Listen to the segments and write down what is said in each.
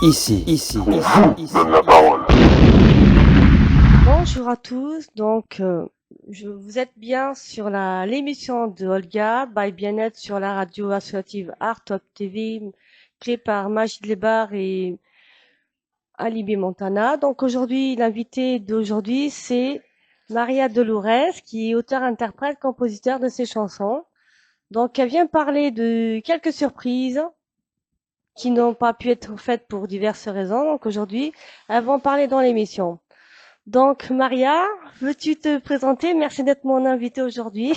Donne la parole. Bonjour à tous, vous êtes bien sur l'émission de Olga by Bien-être sur la radio associative Art Top TV créée par Majid Lebar et Ali B. Montana. Donc aujourd'hui, l'invité d'aujourd'hui c'est Maria Dolores qui est auteure-interprète, compositeur de ses chansons. Donc elle vient parler de quelques surprises qui n'ont pas pu être faites pour diverses raisons. Donc aujourd'hui, elles vont parler dans l'émission. Donc, Maria, veux-tu te présenter? Merci d'être mon invitée aujourd'hui.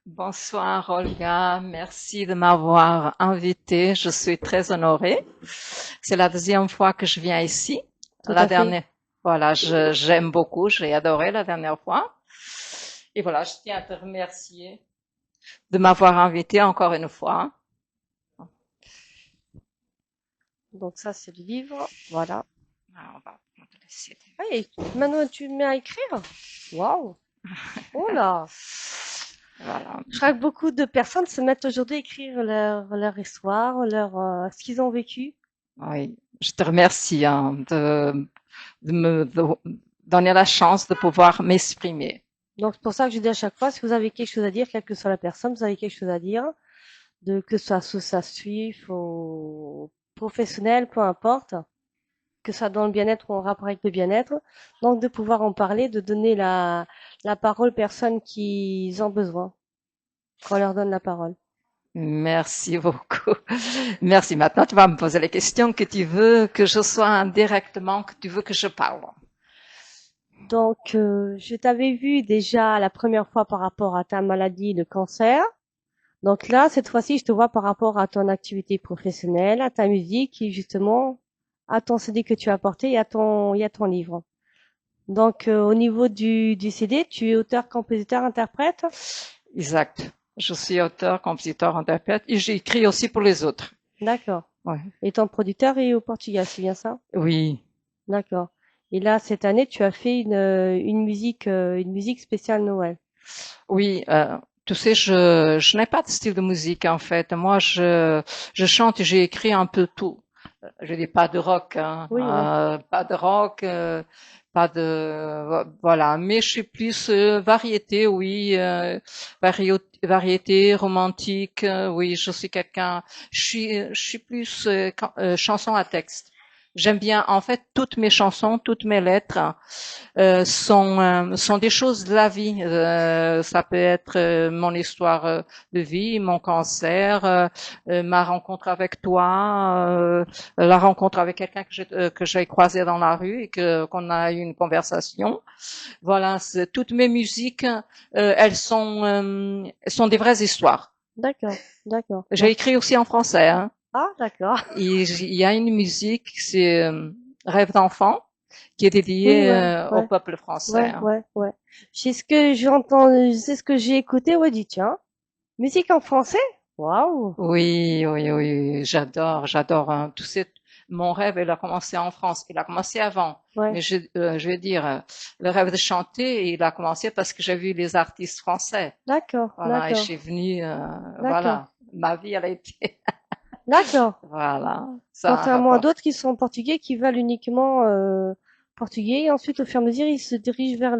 Bonsoir Olga, merci de m'avoir invitée. Je suis très honorée. C'est la deuxième fois que je viens ici. Tout La à fait. dernière, voilà, j'aime beaucoup, j'ai adoré la dernière fois. Et voilà, je tiens à te remercier de m'avoir invitée encore une fois. Donc ça, c'est le livre. Voilà. On va te laisser. Hey, maintenant, tu te mets à écrire? Waouh! Oh là! Voilà. Je crois que beaucoup de personnes se mettent aujourd'hui à écrire leur histoire, ce qu'ils ont vécu. Oui, je te remercie de me donner la chance de pouvoir m'exprimer. Donc, c'est pour ça que je dis à chaque fois, si vous avez quelque chose à dire, quelle que soit la personne, vous avez quelque chose à dire, que ce soit associatif ou professionnel, peu importe. Que ça dans le bien-être ou en rapport avec le bien-être. Donc, de pouvoir en parler, de donner la parole aux personnes qui ont besoin, qu'on leur donne la parole. Merci beaucoup. Merci. Maintenant, tu vas me poser les questions que tu veux que je sois indirectement, que tu veux que je parle. Donc, je t'avais vu déjà la première fois par rapport à ta maladie, le cancer. Donc là, cette fois-ci, je te vois par rapport à ton activité professionnelle, à ta musique et justement à ton CD que tu as apporté et à ton livre. Donc, au niveau du CD, tu es auteur, compositeur, interprète? Exact. Je suis auteur, compositeur, interprète et j'écris aussi pour les autres. D'accord. Ouais. Et ton producteur est au Portugal, c'est bien ça? Oui. D'accord. Et là, cette année, tu as fait une musique spéciale Noël. Oui. Tu sais, je n'ai pas de style de musique en fait. Moi, je chante et j'ai écrit un peu tout. Je dis pas de rock, hein, Oui, oui. pas de rock, pas de voilà. Mais je suis plus variété, oui, variété romantique. Oui, je suis quelqu'un. Je suis plus chanson à texte. J'aime bien, en fait, toutes mes chansons, toutes mes lettres sont des choses de la vie. Ça peut être mon histoire de vie, mon cancer, ma rencontre avec toi, la rencontre avec quelqu'un que j'ai croisé dans la rue et qu'on a eu une conversation. Voilà, toutes mes musiques, elles sont des vraies histoires. D'accord, d'accord. J'ai Donc, écrit aussi en français. Hein. ah, d'accord. Il y a une musique, c'est Rêve d'enfant, qui est Oui, dédiée ouais, au ouais, peuple français. ouais, Hein. ouais, ouais. C'est ce que j'ai écouté, ouais, dit, tiens. Musique en français? Waouh. Oui, oui, oui, j'adore. Hein. Mon rêve, il a commencé en France. Il a commencé avant. Ouais, Mais je vais dire, le rêve de chanter, il a commencé parce que j'ai vu les artistes français. d'accord, Voilà, et je d'accord, suis venue, d'accord, voilà. Ma vie, elle a été, d'accord. voilà, ça a un Contrairement à rapport. d'autres qui sont portugais, qui veulent uniquement portugais, et ensuite, au fur et à mesure, ils se dirigent vers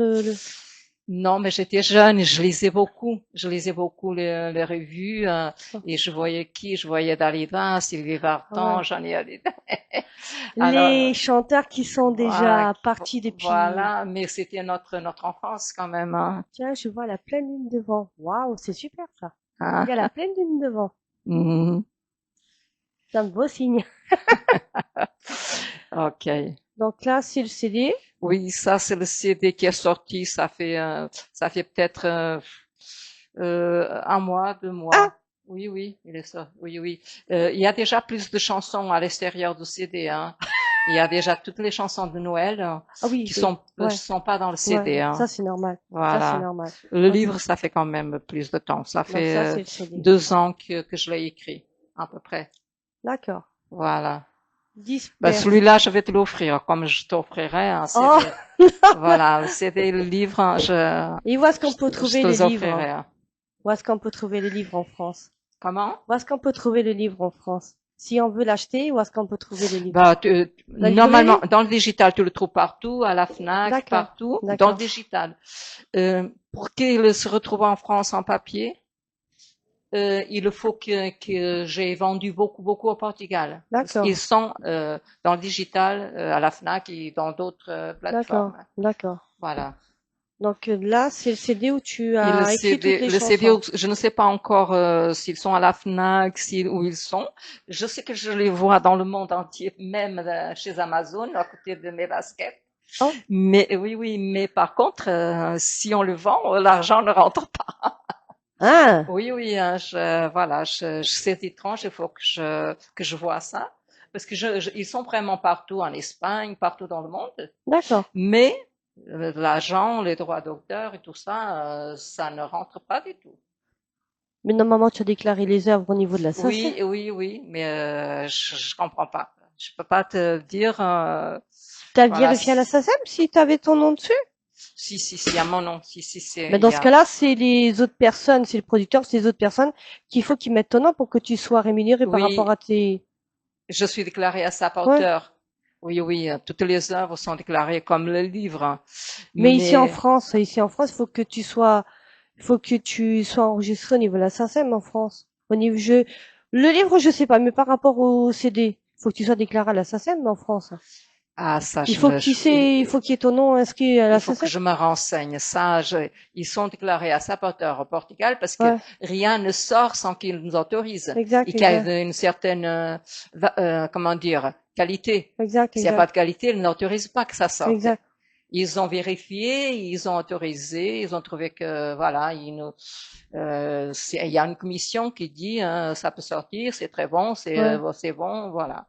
Non, mais j'étais jeune et je lisais beaucoup. Je lisais beaucoup les revues et je voyais qui? Je voyais Dalida, Sylvie Vartan, Ouais. Johnny Hallyday. Alors, Les chanteurs qui sont voilà, déjà partis depuis. voilà, mais c'était notre enfance quand même. Hein. Tiens, je vois la pleine lune devant. Waouh, c'est super ça. Il y a Hein. la pleine lune devant. Mhm. C'est un beau signe. Ok. Donc là, c'est le CD. Oui, ça c'est le CD qui est sorti. Ça fait peut-être un mois, 2 mois. Ah, Oui, oui, il est ça. Oui, oui. Il y a déjà plus de chansons à l'extérieur du CD. Hein. Il y a déjà toutes les chansons de Noël ah oui, qui oui. Ouais, sont pas dans le ouais. CD. Ça Hein. c'est normal. Ça c'est Voilà. normal. Le Donc, livre, ça fait quand même plus de temps. Ça donc fait ça c'est le CD. 2 ans que je l'ai écrit, à peu près. D'accord. Voilà. Ben, Disperse. celui-là, je vais te l'offrir, comme je t'offrirai un Oh, CD. Voilà, le CD, le livre, hein, et où est-ce qu'on peut je trouver te les les livres? offrirai. Hein. Où est-ce qu'on peut trouver les livres en France? Comment? Où est-ce qu'on peut trouver les livres en France? si on veut l'acheter, où est-ce qu'on peut trouver les livres? Bah, La librairie? normalement, dans le digital, tu le trouves partout, à la Fnac, D'accord, partout, dans le d'accord, digital. Pour qu'il se retrouve en France en papier, il faut que j'ai vendu beaucoup au Portugal. Ils d'accord, sont dans le digital, à la Fnac et dans d'autres d'accord, plateformes. d'accord. Voilà. Donc là, c'est le CD où tu Et as écrit toutes les le CD, chansons. je ne sais pas encore s'ils sont à la Fnac, où ils sont. Je sais que je les vois dans le monde entier, même chez Amazon, à côté de mes baskets. Oh, Mais oui, mais par contre, si on le vend, l'argent ne rentre pas. ah, Oui, hein, voilà, c'est étrange, il faut que je vois ça. Parce que ils sont vraiment partout en Espagne, partout dans le monde. d'accord. Mais l'argent, les droits d'auteur et tout ça, ça ne rentre pas du tout. Mais normalement, tu as déclaré les œuvres au niveau de la SACEM. Oui, mais je comprends pas. Je peux pas te dire, Tu as voilà, vérifié à la SACEM si tu avais ton nom dessus? si, à mon nom, Mais il dans y ce a, cas-là, c'est les autres personnes, c'est le producteur, c'est les autres personnes qu'il faut qu'ils mettent ton nom pour que tu sois rémunéré par rapport oui, à tes... je suis déclarée à ça par Ouais. auteur. Oui, toutes les œuvres sont déclarées comme le livre, hein. Mais Mais, ici en France, il faut que tu sois enregistré au niveau de la SACEM en France. Au niveau le livre, je sais pas, mais par rapport au CD, il faut que tu sois déclaré à la SACEM en France. ah, ça, Il faut qu'il y ait ton nom inscrit à il la faut que SACEM. je me renseigne. Ça, ils sont déclarés à Sapoteur au Portugal parce que Ouais, rien ne sort sans qu'ils nous autorisent et exact, qu'il y exact, ait une certaine, comment dire, qualité. exact, S'il n'y a pas exact, de qualité, ils n'autorisent pas que ça sorte. exact. Ils ont vérifié, ils ont autorisé, ils ont trouvé que voilà, il y a une commission qui dit ça peut sortir, c'est très bon, Ouais. c'est bon, voilà.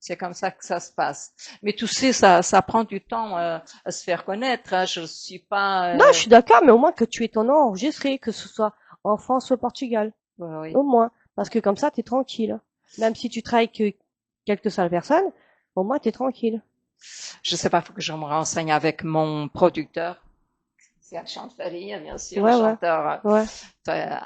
C'est comme ça que ça se passe. Mais tu sais, ça prend du temps à se faire connaître, hein. Je suis pas, Non, je suis d'accord, mais au moins que tu aies ton nom enregistré, que ce soit en France ou au Portugal. oui. Au moins. Parce que comme ça, t'es tranquille. Même si tu travailles que quelques seules personnes, au moins t'es tranquille. Je sais pas, faut que je me renseigne avec mon producteur. C'est un chanteur, bien sûr, un Ouais, ouais, chanteur ouais. euh,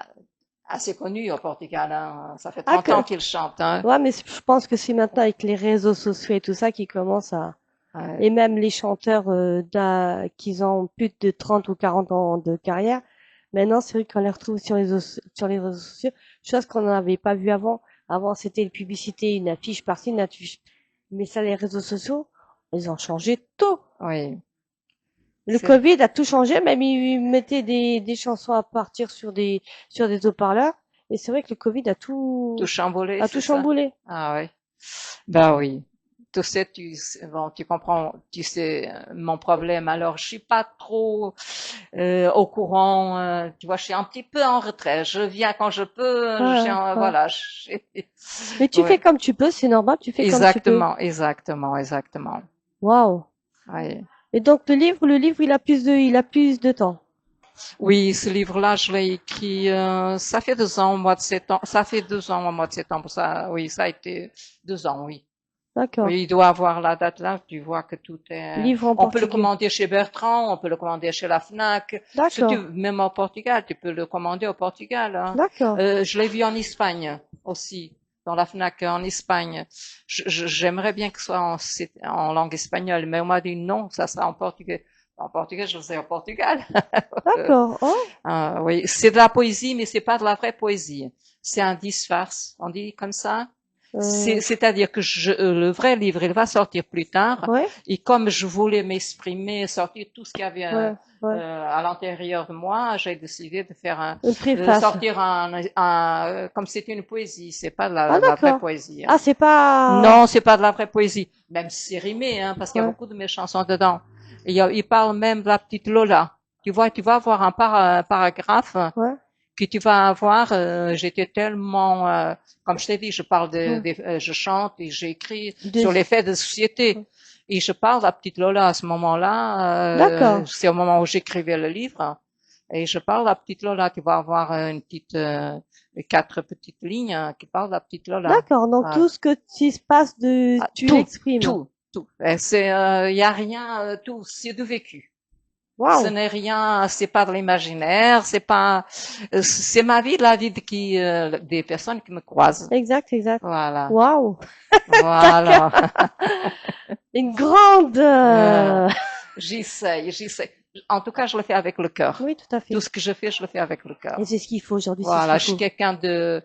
assez connu au Portugal, hein. Ça fait Ah 30 que, ans qu'il chante, hein. ouais, mais je pense que c'est maintenant avec les réseaux sociaux et tout ça qui commence à, Ouais. et même les chanteurs, qui ont plus de 30 ou 40 ans de carrière, maintenant, c'est vrai qu'on les retrouve sur les réseaux sociaux, chose qu'on n'avait pas vu avant. Avant, c'était une publicité, une affiche par-ci, une affiche. Mais ça, les réseaux sociaux, ils ont changé tout. Oui, Le c'est Covid a tout changé, même ils mettaient des chansons à partir sur des haut-parleurs. Et c'est vrai que le Covid tout chamboulé, a tout c'est ça? chamboulé. Ah oui. Ben oui. Tu sais, bon, tu comprends, tu sais mon problème. Alors, je suis pas trop au courant. Tu vois, je suis un petit peu en retrait. Je viens quand je peux. Ouais, ouais. Voilà. Mais tu fais Ouais. comme tu peux, c'est normal, tu fais comme tu peux. Exactement. Waouh. Ouais. Et donc le livre, il a plus de temps. Oui, ce livre-là, je l'ai écrit, ça fait 2 ans au mois de septembre. Ça fait 2 ans au mois de septembre. Ça, oui, ça a été 2 ans, oui. D'accord. Oui, il doit avoir la date là. Tu vois que tout est. Livre en On peut le portugais. commander chez Bertrand, on peut le commander chez la Fnac. Si tu, D'accord. même au Portugal, tu peux le commander au Portugal, hein. D'accord. Je l'ai vu en Espagne aussi, dans la Fnac en Espagne. J'aimerais bien que ce soit en langue espagnole, mais on m'a dit non, ça sera en portugais. En portugais, je le sais au Portugal. D'accord. Oh. Oui, c'est de la poésie, mais c'est pas de la vraie poésie. C'est un disfarce. On dit comme ça. Euh, C'est-à-dire que le vrai livre, il va sortir plus tard. ouais, Et comme je voulais m'exprimer, sortir tout ce qu'il y avait ouais, ouais. à l'intérieur de moi, j'ai décidé de faire Une préface. sortir comme c'était une poésie. C'est pas Ah, de la vraie d'accord. poésie, Ah, hein. c'est pas, Non, c'est pas de la vraie poésie. Même si c'est rimé, hein, parce qu'il y a ouais, beaucoup de mes chansons dedans. Il parle même de la petite Lola. Tu vas avoir un paragraphe ouais, que tu vas avoir. J'étais tellement, comme je t'ai dit, ouais. je chante et j'écris sur Des- les faits de société. Et je parle de la petite Lola à ce moment-là. D'accord. C'est au moment où j'écrivais le livre. Et je parle de la petite Lola. Tu vas avoir une petite, 4 petites lignes qui parlent de la petite Lola. D'accord. Donc, Ah, tout ce que tu se passe ah, tu l'exprimes. tout. Il y a rien, tout, c'est du vécu. Ce Waouh, n'est rien, c'est pas de l'imaginaire, c'est ma vie, la vie des personnes qui me croisent. exact, exact. Voilà, Waouh, d'accord. voilà. Une grande. Euh, j'essaie. En tout cas, je le fais avec le cœur. Oui, tout à Tout fait. ce que je fais, je le fais avec le Et cœur. c'est ce qu'il faut aujourd'hui, c'est ce Voilà, qu'il je suis faut. quelqu'un de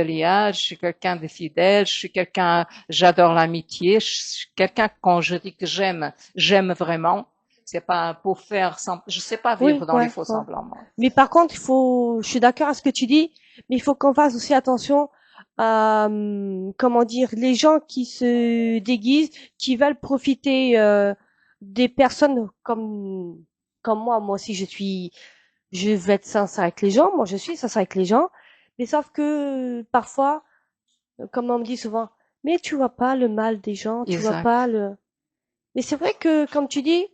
liage, je suis quelqu'un de fidèle, je suis quelqu'un, j'adore l'amitié, je suis quelqu'un quand je dis que j'aime vraiment. C'est pas pour faire je sais pas Oui, vivre dans les ouais, faux ouais. semblants, moi. Mais par contre, je suis d'accord à ce que tu dis, mais il faut qu'on fasse aussi attention à, comment dire, les gens qui se déguisent, qui veulent profiter des personnes comme moi. Moi aussi, je vais être sincère avec les gens. Moi, je suis sincère avec les gens, mais sauf que parfois, comme on me dit souvent, mais tu vois pas le mal des gens, tu vois Exact. pas le. Mais c'est vrai que, comme tu dis,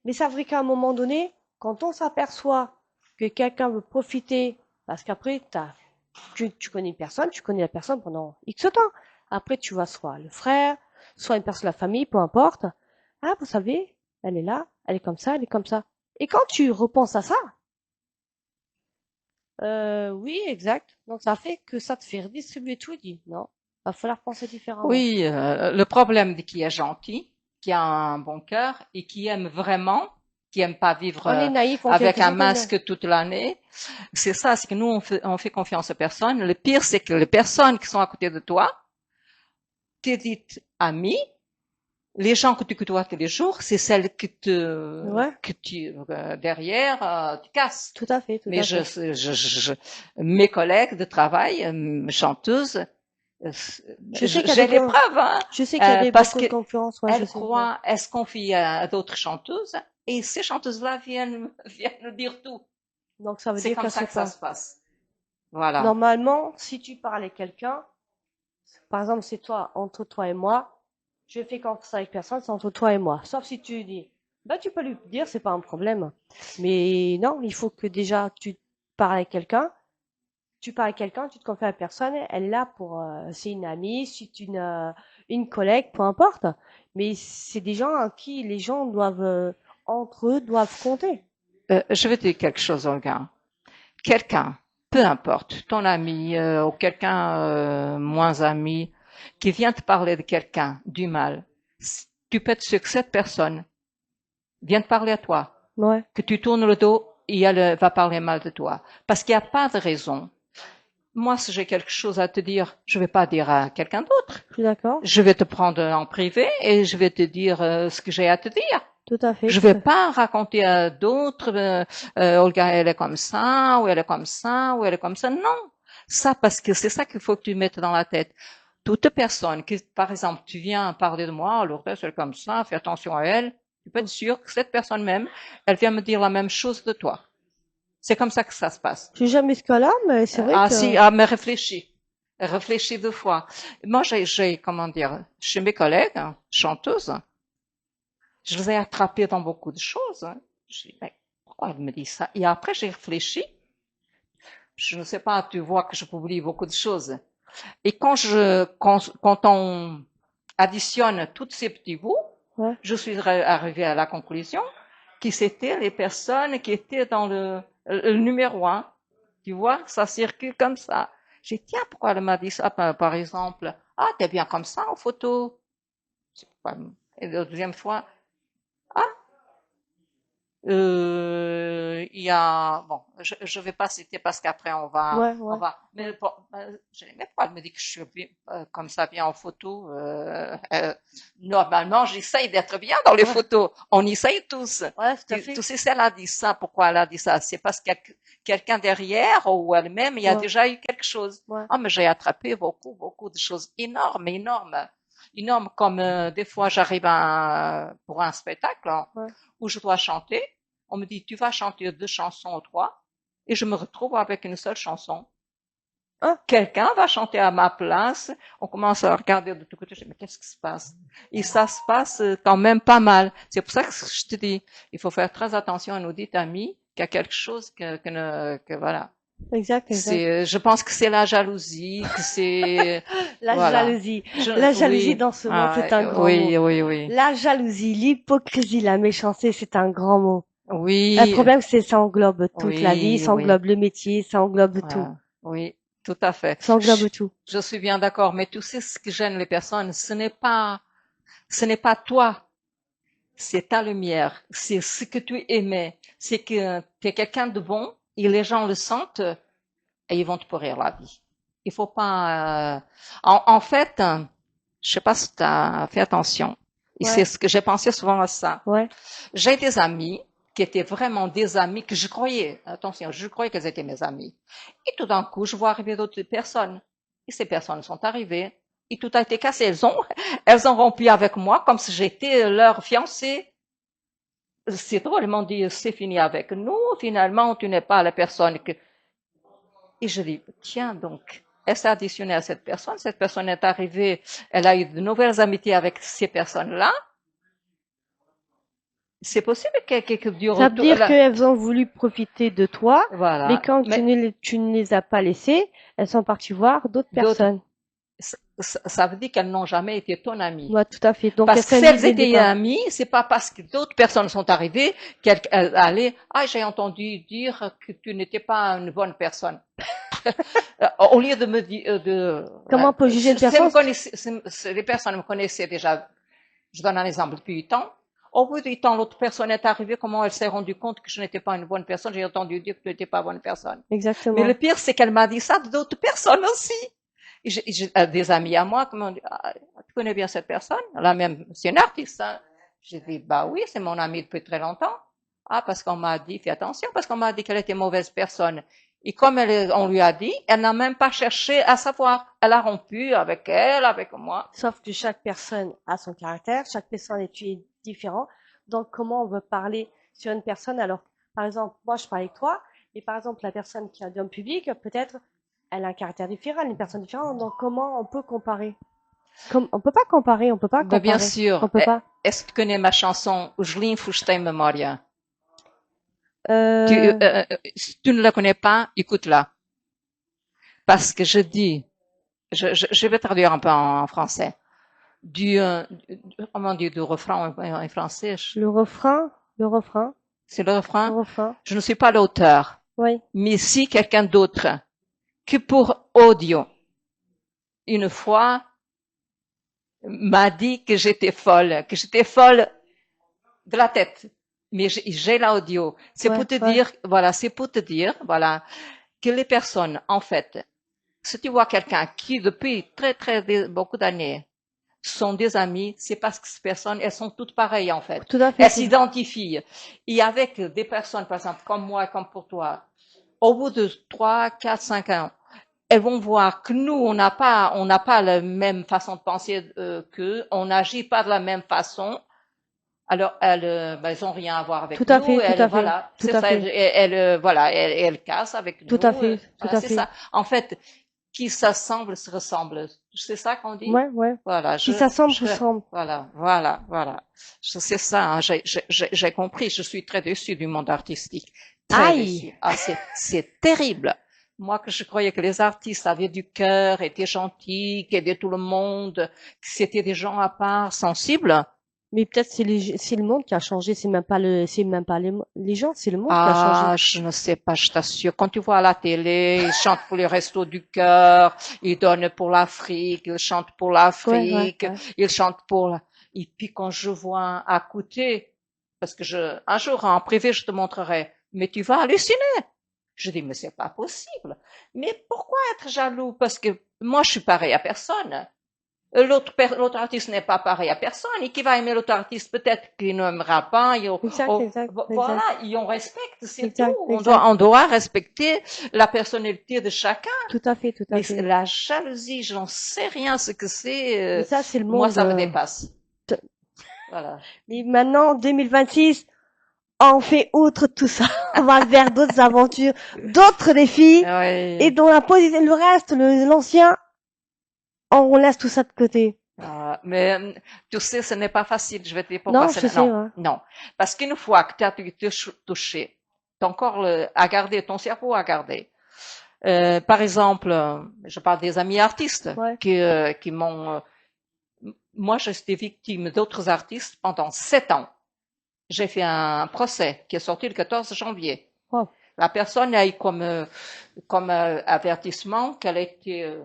mais c'est vrai qu'à un moment donné, quand on s'aperçoit que quelqu'un veut profiter, parce qu'après, tu connais une personne, tu connais la personne pendant X temps. Après, tu vois soit le frère, soit une personne de la famille, peu importe. Ah, vous savez, elle est là, elle est comme ça, elle est comme ça. Et quand tu repenses à ça, oui, exact. Donc ça fait que ça te fait redistribuer tout, dit, non, va falloir penser différemment. Oui, le problème de qui est gentil, qui a un bon cœur et qui aime vraiment, qui aime pas vivre On est naïf en quelque avec un sorte, on est. masque toute l'année. C'est ça, c'est que nous, on fait confiance aux personnes. Le pire, c'est que les personnes qui sont à côté de toi, t'es dites amis, les gens que tu côtoies tous les jours, c'est celles Ouais, que tu, derrière, tu casses. tout à fait, tout Mais à fait. mes collègues de travail, chanteuses, euh, Je sais qu'il y a j'ai les des, preuves, hein, je sais qu'il y a des parce beaucoup que de concurrence, ouais, je sais, ouais. elles se confient à d'autres chanteuses et ces chanteuses-là viennent nous dire tout. Donc ça veut C'est dire comme qu'elles ça sont que ça pas. se passe. Voilà. Normalement, si tu parles avec quelqu'un, par exemple, c'est toi, entre toi et moi, je fais confiance avec personne, c'est entre toi et moi. Sauf si tu dis, bah tu peux lui dire, c'est pas un problème. Mais non, il faut que déjà tu parles avec quelqu'un, tu parles avec quelqu'un, tu te confies à la personne, elle est là pour, c'est une amie, c'est une collègue, peu importe. Mais c'est des gens à qui les gens doivent, entre eux, doivent compter. Je vais te dire quelque chose, Olga. Quelqu'un, peu importe, ton ami ou quelqu'un moins ami, qui vient te parler de quelqu'un, du mal, tu peux être sûr que cette personne vient te parler à toi, Ouais, que tu tournes le dos et elle va parler mal de toi. Parce qu'il n'y a pas de raison. Moi, si j'ai quelque chose à te dire, je ne vais pas dire à quelqu'un d'autre. je suis d'accord. Je vais te prendre en privé et je vais te dire ce que j'ai à te dire. Tout à fait, Je tout vais à fait. pas raconter à d'autres, Olga, elle est comme ça, ou elle est comme ça, ou elle est comme ça. Non. Ça, parce que c'est ça qu'il faut que tu mettes dans la tête. Toute personne qui, par exemple, tu viens parler de moi, Lourdes, elle est comme ça, fais attention à elle, tu peux être sûr que cette personne même, elle vient me dire la même chose de toi. C'est comme ça que ça se passe. J'ai jamais ce cas-là, mais c'est vrai Ah que, si, ah mais réfléchis. Réfléchis deux fois. Moi, comment dire, chez mes collègues, hein, chanteuses, je les ai attrapées dans beaucoup de choses. Hein. Je dis, mais pourquoi elle me dit ça? Et après, j'ai réfléchi. Je ne sais pas, tu vois que je publie beaucoup de choses. Et quand on additionne tous ces petits bouts, ouais, je suis arrivée à la conclusion que c'était les personnes qui étaient dans le numéro un. Tu vois, ça circule comme ça. J'ai dit, tiens, pourquoi elle m'a dit ça, par exemple? Ah, t'es bien comme ça en photo. Et la deuxième fois, ah, il y a, bon, je vais pas citer parce qu'après ouais, on ouais. va, mais bon, je n'ai même pas, elle me dit que je suis bien, comme ça bien en photo. Normalement, j'essaye d'être bien dans les Ouais, photos. On essaye tous. ouais, tout à Tu fait. sais, si elle a dit ça, pourquoi elle a dit ça? C'est parce qu'il y a quelqu'un derrière ou elle-même, il y a Ouais, déjà eu quelque chose. ouais, Ah, mais j'ai attrapé beaucoup de choses énormes, énormes, énormes, comme des fois j'arrive pour un spectacle, hein, ouais. où je dois chanter. On me dit, tu vas chanter 2 chansons ou 3, et je me retrouve avec une seule chanson. Ah, Quelqu'un va chanter à ma place, on commence à regarder de tous côtés, je dis, mais qu'est-ce qui se passe? Et ça se passe quand même pas mal. C'est pour ça que je te dis, il faut faire très attention à nos dites amis, qu'il y a quelque chose que voilà. exact, exact. Je pense que c'est la jalousie, que c'est, La voilà. jalousie. La jalousie Oui, dans ce monde, ah, c'est un grand mot. oui, oui, oui. La jalousie, l'hypocrisie, la méchanceté, c'est un grand mot. Le Oui, problème, c'est ça englobe toute la vie, oui, ça oui. englobe le métier, ça englobe tout. Voilà. Oui, tout à fait. Ça englobe tout. Je suis bien d'accord, mais tu sais ce qui gêne les personnes, ce n'est pas toi, c'est ta lumière, c'est ce que tu émets, c'est que tu es quelqu'un de bon et les gens le sentent et ils vont te pourrir la vie. Il faut pas. En fait, je sais pas si tu as fait attention. Et c'est Ouais, ce que j'ai pensé souvent à ça. ouais. J'ai des amis qui étaient vraiment des amis que je croyais, attention, je croyais qu'elles étaient mes amies. Et tout d'un coup, je vois arriver d'autres personnes. Et ces personnes sont arrivées. Et tout a été cassé. Elles ont rompu avec moi comme si j'étais leur fiancée. C'est drôle, elles m'ont dit, c'est fini avec nous. Finalement, tu n'es pas la personne que, et je dis, tiens donc, elle s'est additionnée à cette personne. Cette personne est arrivée, elle a eu de nouvelles amitiés avec ces personnes-là. C'est possible que du Ça veut retour, dire là, qu'elles ont voulu profiter de toi, mais voilà. quand Mais tu ne les as pas laissées, elles sont parties voir d'autres d'autres, personnes. ça veut dire qu'elles n'ont jamais été ton amie. Ouais, tout à fait. Donc, elles Parce que si s'aiment elles dès le étaient départ. amies, c'est pas parce que d'autres personnes sont arrivées qu'elles allaient, ah, j'ai entendu dire que tu n'étais pas une bonne personne. Au lieu de me dire, Comment on peut juger une personne? les personnes me connaissaient déjà. Je donne un exemple depuis 8 ans. Au bout de 8 ans, l'autre personne est arrivée. Comment elle s'est rendue compte que je n'étais pas une bonne personne? J'ai entendu dire que tu n'étais pas une bonne personne. Mais le Exactement. pire, c'est qu'elle m'a dit ça d'autres personnes aussi. Et j'ai des amis à moi qui m'ont dit, ah, tu connais bien cette personne? La même, c'est une artiste, hein. J'ai dit, bah oui, c'est mon amie depuis très longtemps. Ah, parce qu'on m'a dit, fais attention, parce qu'on m'a dit qu'elle était mauvaise personne. Et comme on lui a dit, elle n'a même pas cherché à savoir. Elle a rompu avec elle, avec moi. Sauf que chaque personne a son caractère, chaque personne est différent. Donc, comment on veut parler sur une personne? Alors, par exemple, moi, je parle avec toi, et par exemple, la personne qui est dans le public, peut-être, elle a un caractère différent, une personne différente. Donc, comment on peut comparer? On peut pas comparer, on peut pas Ben, bien comparer, on sûr. peut pas. Est-ce que tu connais ma chanson Os Linfos têm memória? Euh, Si tu ne la connais pas, écoute-la. Parce que je dis, je vais traduire un peu en français. Comment dire, du refrain en français? le refrain, le refrain, C'est le le refrain. refrain. Je ne suis pas l'auteur, Oui, mais si quelqu'un d'autre que pour audio, une fois, m'a dit que j'étais folle de la tête. Mais j'ai l'audio. C'est ouais, pour te ouais. dire, voilà, c'est pour te dire, voilà, que les personnes, en fait, si tu vois quelqu'un qui, depuis beaucoup d'années, sont des amis, c'est parce que ces personnes, elles sont toutes pareilles, en fait. Tout à fait. Elles s'identifient. Et avec des personnes, par exemple, comme moi, comme pour toi, au bout de 3, 4, 5 ans, elles vont voir que nous, on n'a pas la même façon de penser qu'eux, on n'agit pas de la même façon. Alors, elles ont rien à voir Tout avec à nous. fait, tout Elles, à fait, voilà, tout c'est à ça. fait, Voilà, elles cassent avec tout à nous. fait, tout Voilà, à c'est fait. ça. En fait, qui s'assemble se ressemble. C'est ça qu'on dit. Ouais, ouais. Voilà, Qui s'assemble, se semble. voilà. C'est ça. Hein, j'ai compris. Je suis très déçue du monde artistique. Très Aïe! déçue. Ah, c'est terrible. Moi, que je croyais que les artistes avaient du cœur, étaient gentils, qu'aidaient tout le monde, que c'était des gens à part, sensibles. Mais peut-être c'est le monde qui a changé, c'est même pas les gens, c'est le monde qui a changé. Ah, je ne sais pas, je t'assure. Quand tu vois à la télé, ils chantent pour les restos du cœur, ils donnent pour l'Afrique, ils chantent pour Ouais, ouais, l'Afrique, ouais. ils chantent Et puis quand je vois à côté, parce que un jour en privé je te montrerai, mais tu vas halluciner. Je dis, mais c'est pas possible. Mais pourquoi être jaloux? Parce que moi je suis pareil à personne. L'autre artiste n'est pas pareil à personne et qui va aimer l'autre artiste peut-être qu'il n'aimera pas. Exact, exact, Voilà, exact, et on respecte, c'est tout. exact, exact. On doit respecter la personnalité de chacun. Tout à fait, tout à Mais fait. la jalousie, je n'en sais rien ce que c'est. Mais ça, c'est le Moi, monde. ça me dépasse. Voilà. Mais maintenant, 2026, on fait outre tout ça. On va vers d'autres aventures, d'autres défis. Et Oui. dans la position, le reste, l'ancien, on laisse tout ça de côté. Mais tu sais, ce n'est pas facile. Je vais te dire pourquoi. Non, je sais, Non, ouais. non. Parce qu'une fois que tu as été touché, ton corps a gardé, ton cerveau a gardé. Par exemple, je parle des amis artistes Ouais. qui m'ont. Moi, j'étais victime d'autres artistes pendant 7 ans. J'ai fait un procès qui est sorti le 14 janvier. Wow. La personne a eu comme avertissement qu'elle était,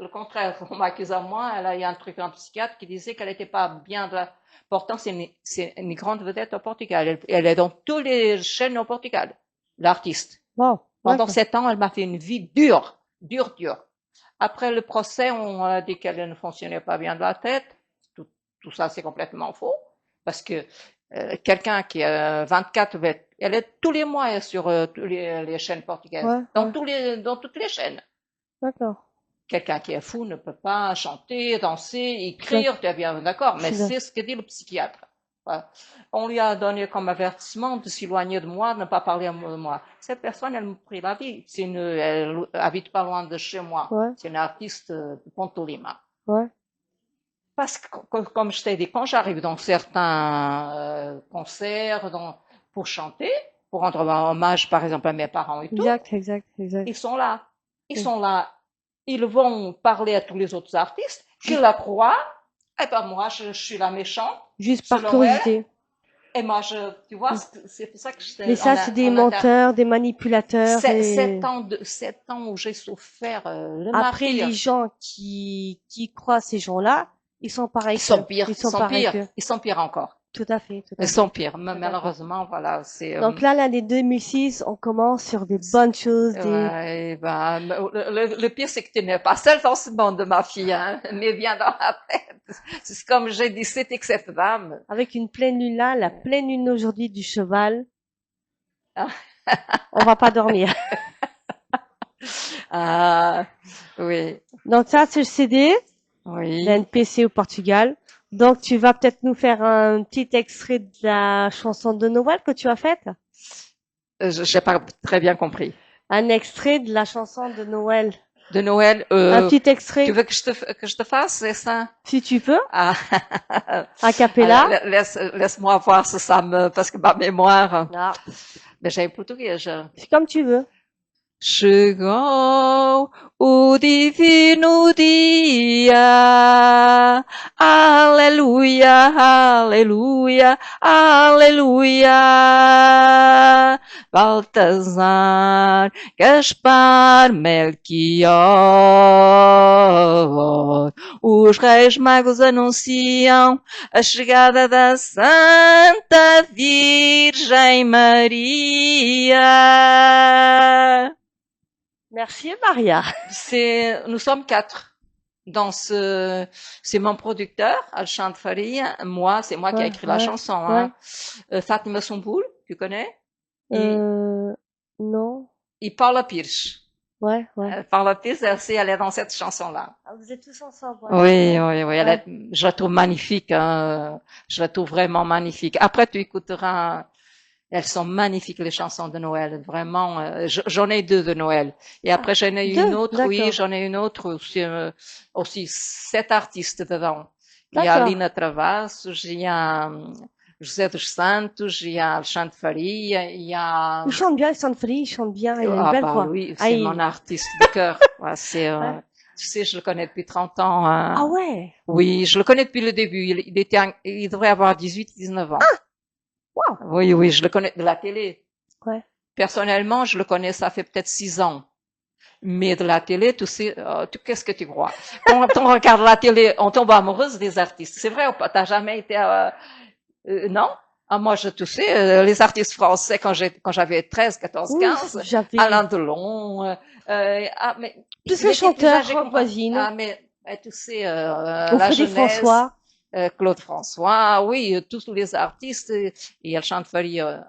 le contraire, on m'accuse à moi, elle a eu un truc en psychiatre qui disait qu'elle n'était pas bien de la... Pourtant, c'est une grande vedette au Portugal. Elle est dans toutes les chaînes au Portugal, l'artiste. Wow. Pendant D'accord. 7 ans, elle m'a fait une vie dure, dure, dure. Après le procès, on a dit qu'elle ne fonctionnait pas bien de la tête. Tout ça, c'est complètement faux. Parce que quelqu'un qui a 24, elle est tous les mois sur tous les chaînes portugaises, Ouais, ouais. dans toutes les chaînes. D'accord. Quelqu'un qui est fou ne peut pas chanter, danser, Je suis écrire, tu es bien d'accord, je mais suis d'accord. c'est ce que dit le psychiatre. Ouais. On lui a donné comme avertissement de s'éloigner de moi, de ne pas parler de moi. Cette personne, elle me prit la vie. Elle habite pas loin de chez moi. Ouais, C'est une artiste de Pontolima. ouais. Parce que, comme je t'ai dit, quand j'arrive dans certains concerts pour chanter, pour rendre hommage, par exemple, à mes parents et tout, Exact, exact, exact. ils sont là. Ils Mm. sont là. Ils vont parler à tous les autres artistes qui Juste, la croient. Et ben moi, je suis la méchante, juste par selon elle. curiosité. Et moi, tu vois, Mm. c'est pour ça que Mais ça, c'est des menteurs, des manipulateurs et 7 ans où j'ai souffert le après, les martyr. gens qui croient ces gens-là, ils sont pareils Ils sont qu'eux. pires, Ils ils sont sont pareils pires, qu'eux. ils sont pires encore. Tout à fait, tout Ils à sont fait, pires. tout à fait. Malheureusement, voilà, c'est Donc là, l'année 2006, on commence sur des bonnes choses, ouais, ben, le pire, c'est que tu n'es pas seule dans ce monde, ma fille, hein, mais bien dans la tête. C'est comme j'ai dit, c'était que cette dame. avec une pleine lune là, la pleine lune aujourd'hui du cheval, on va pas dormir. Ah, oui, Donc ça, c'est le CD oui. d'NPC au Portugal. Donc tu vas peut-être nous faire un petit extrait de la chanson de Noël que tu as faite. J'ai pas très bien compris. Un extrait de la chanson de Noël. De Noël, Un petit tu extrait, veux que je te fasse, c'est ça? si tu peux, Ah, a alors, cappella. laisse-moi voir si ça parce que ma mémoire, Ah, mais j'ai portugais, c'est comme tu veux. Chegou o divino dia, aleluia, aleluia, aleluia. Baltazar, Gaspar, Melchior, os reis magos anunciam a chegada da Santa Virgem Maria. Merci Maria. Nous sommes 4 dans c'est mon producteur, Alchand Faria, moi, c'est moi qui ai Ouais, écrit la ouais, chanson, ouais. hein. Fatima Somboul, tu connais? Euh, non. Et Paula Pires. Ouais, ouais. Paula Pires, elle est dans cette chanson-là. Ah, vous êtes tous ensemble, ouais. Oui, Ouais, oui, oui, ouais. je la trouve magnifique, hein. Je la trouve vraiment magnifique. Après, tu écouteras, elles sont magnifiques, les chansons de Noël. Vraiment, j'en ai 2 de Noël. Et Ah, après, j'en ai une deux, autre, oui, d'accord. j'en ai une autre aussi 7 artistes dedans. Il y a D'accord. Lina Travassos, il y a José dos Santos, il y a Alexandre Faria, il y a, Il chante free, il chante bien, il a une ah belle bah voix. lui, Ah, c'est mon artiste de cœur. Ouais, ouais. tu sais, je le connais depuis 30 ans. Ah ouais. Oui, je le connais depuis le début. Il devrait avoir 18, 19 ans. Wow. Oui, oui, je le connais de la télé. Ouais. Personnellement, je le connais, ça fait peut-être 6 ans. Mais de la télé, tu sais, qu'est-ce que tu crois? Quand on regarde la télé, on tombe amoureuse des artistes. C'est vrai ou pas? T'as jamais été, non? Ah, moi, tu sais, les artistes français, quand j'avais 13, 14, Oui, 15, j'avais Alain Delon, mais plus il les était plus âgé que chanteurs moi. voisines. Ah, mais tu sais, Ou la Freddy jeunesse, François. Claude François, oui, tous les artistes, et elle chante Faria,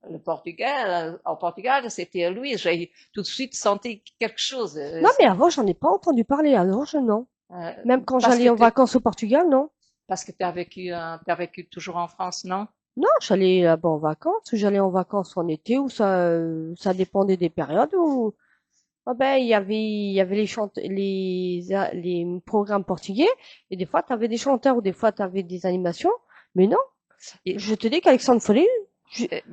le Portugal, au Portugal, c'était lui. J'ai tout de suite senti quelque chose. Non, mais avant, j'en ai pas entendu parler. Avant, je non. Euh, Même quand parce j'allais que en vacances au Portugal, non. t'as vécu toujours en France, non? Non, j'allais là-bas en vacances. J'allais en vacances en été ou ça dépendait des périodes où, ah ben, il y avait les programmes portugais et des fois, tu avais des chanteurs ou des fois, tu avais des animations. Mais non, Et, je te dis qu'Alexandre Follet,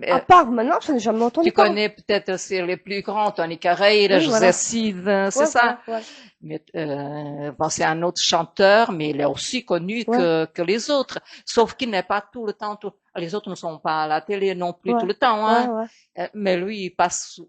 À part maintenant, je n'ai jamais entendu Tu parler. connais peut-être aussi les plus grands, Tony Carreira, Oui, José voilà. Cid, c'est Ouais, ça. voilà, ouais. Mais bon, c'est un autre chanteur, mais il est aussi connu Ouais, que les autres. Sauf qu'il n'est pas tout le temps. Les autres ne sont pas à la télé non plus ouais, tout le temps, ouais, hein. ouais. Mais lui, il passe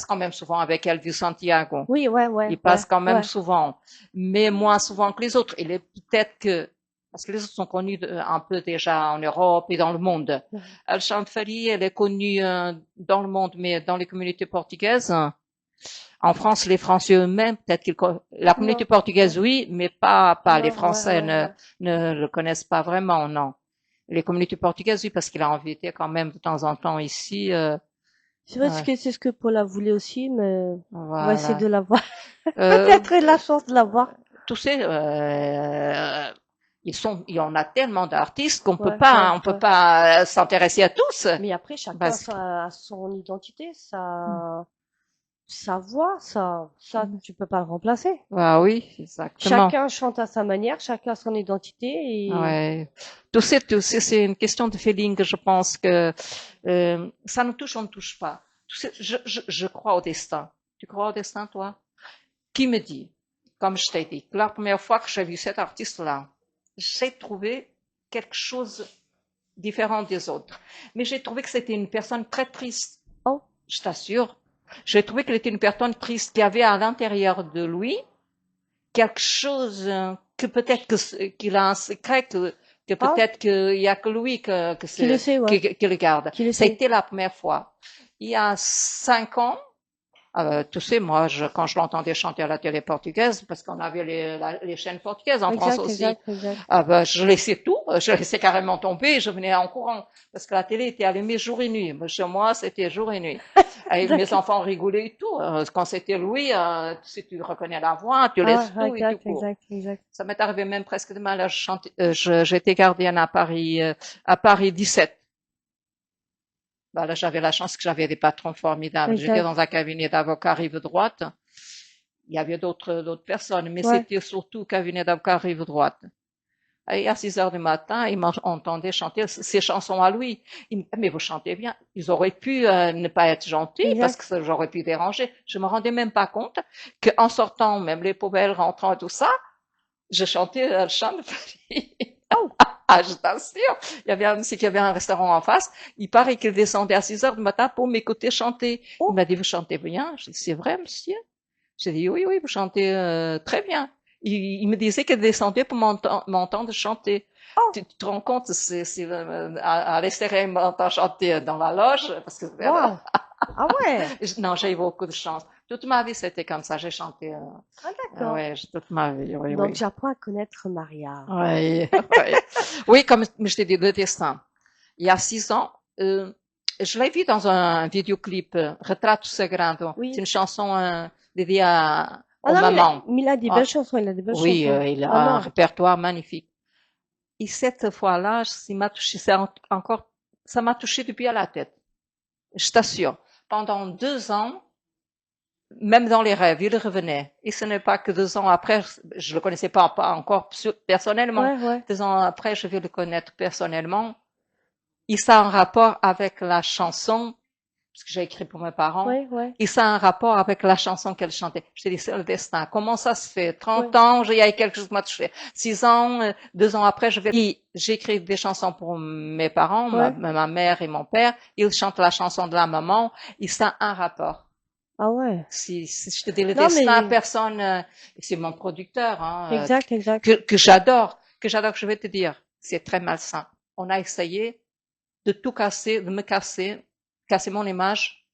quand même souvent avec Elvis Santiago. Oui, ouais, ouais, Il ouais, passe quand même ouais. souvent, mais moins souvent que les autres. Il est peut-être que parce que les autres sont connus un peu déjà en Europe et dans le monde. Ouais. Alexandre Fari, elle est connue dans le monde, mais dans les communautés portugaises. En France, les Français eux-mêmes, peut-être la communauté Non, portugaise, non, oui, mais pas les non, ouais, Français ouais, ouais. ne le connaissent pas vraiment, non. Les communautés portugaises, oui, parce qu'il a invité quand même de temps en temps ici. C'est vrai que c'est ce que Paula voulait aussi, mais on va essayer Voilà. de la voir. Euh, Peut-être il a la chance de la voir. tu sais, il y en a tellement d'artistes qu'on Ouais, ouais, on peut ouais. pas s'intéresser à tous. Mais après, chacun Parce que, a son identité, sa voix, ça, tu peux pas le remplacer. ah oui, exactement. Chacun chante à sa manière, chacun a son identité et Ouais. Tu sais, c'est une question de feeling. Je pense que ça nous touche, on ne touche pas. Tu sais, je crois au destin. Tu crois au destin, toi? Qui me dit, comme je t'ai dit, que la première fois que j'ai vu cet artiste-là, j'ai trouvé quelque chose différent des autres. Mais j'ai trouvé que c'était une personne très triste. oh, Je t'assure. J'ai trouvé qu'il était une personne triste qui avait à l'intérieur de lui quelque chose que peut-être qu'il a un secret que ah, peut-être qu'il y a que lui qui le sait, ouais, qui le garde. qui le Ça a sait. été la première fois. Il y a 5 ans, tu sais, moi, quand je l'entendais chanter à la télé portugaise, parce qu'on avait les chaînes portugaises en France Exact, aussi, exact, exact. je laissais tout, je laissais carrément tomber, et je venais en courant, parce que la télé était allumée jour et nuit. Chez moi, c'était jour et nuit. Et mes D'accord. enfants rigolaient et tout. Quand c'était Louis, si tu reconnais la voix, tu Ah, laisses ouais, tout et tu exact, cours. exact, exact. Ça m'est arrivé même presque de mal à chanter. J'étais gardienne à Paris 17. Bah là, j'avais la chance que j'avais des patrons formidables. J'étais Exact. dans un cabinet d'avocats rive droite. Il y avait d'autres personnes, mais Ouais. c'était surtout cabinet d'avocats rive droite. Et à 6 heures du matin, ils m'entendaient chanter ces chansons à lui. Mais vous chantez bien. Ils auraient pu ne pas être gentils parce Exact. que j'aurais pu déranger. Je me rendais même pas compte qu'en sortant, même les poubelles rentrant et tout ça, je chantais le chant de Paris. Oh, Ah, je t'assure. Il y avait un monsieur qui avait un restaurant en face. Il paraît qu'il descendait à 6 heures du matin pour m'écouter chanter. Il oh, m'a dit, vous chantez bien? J'ai dit, c'est vrai, monsieur? J'ai dit, oui, oui, vous chantez très bien. Il me disait qu'il descendait pour m'entendre chanter. oh, Tu te rends compte, à l'extérieur, il m'entend chanter dans la loge, parce que, waouh. Ah ouais. non, j'ai eu beaucoup de chance. Toute ma vie, c'était comme ça. J'ai chanté, Ah d'accord. ouais, toute ma vie, oui, Donc oui. j'apprends à connaître Maria. Oui, oui. Oui, comme je t'ai dit, le destin. Il y a 6 ans, je l'ai vu dans un vidéoclip, Retrato Sagrado. C'est Oui. une chanson dédiée Ah aux non, mamans. mais il a des belles Ah, chansons, il a des belles oui, chansons. il a Ah un non. répertoire magnifique. Et cette fois-là, il m'a touché, encore, ça m'a touché du pied à la tête. Je t'assure. Pendant 2 ans, même dans les rêves, il revenait. Et ce n'est pas que 2 ans après, je le connaissais pas encore personnellement. Ouais, ouais, 2 ans après, je vais le connaître personnellement. Et ça a un rapport avec la chanson, parce que j'ai écrit pour mes parents. ouais, ouais, Et ça a un rapport avec la chanson qu'elle chantait. Je te dis, c'est le destin. Comment ça se fait? 30 ouais. ans, il y a quelque chose qui m'a touché. 6 ans, 2 ans après, j'écris des chansons pour mes parents, Ouais. ma mère et mon père. Ils chantent la chanson de la maman. Et ça a un rapport. Ah ouais. Si je te dis le Non destin, mais personne, c'est mon producteur, hein, exact, exact. que j'adore, je vais te dire, c'est très malsain. On a essayé de tout casser, de me casser mon image.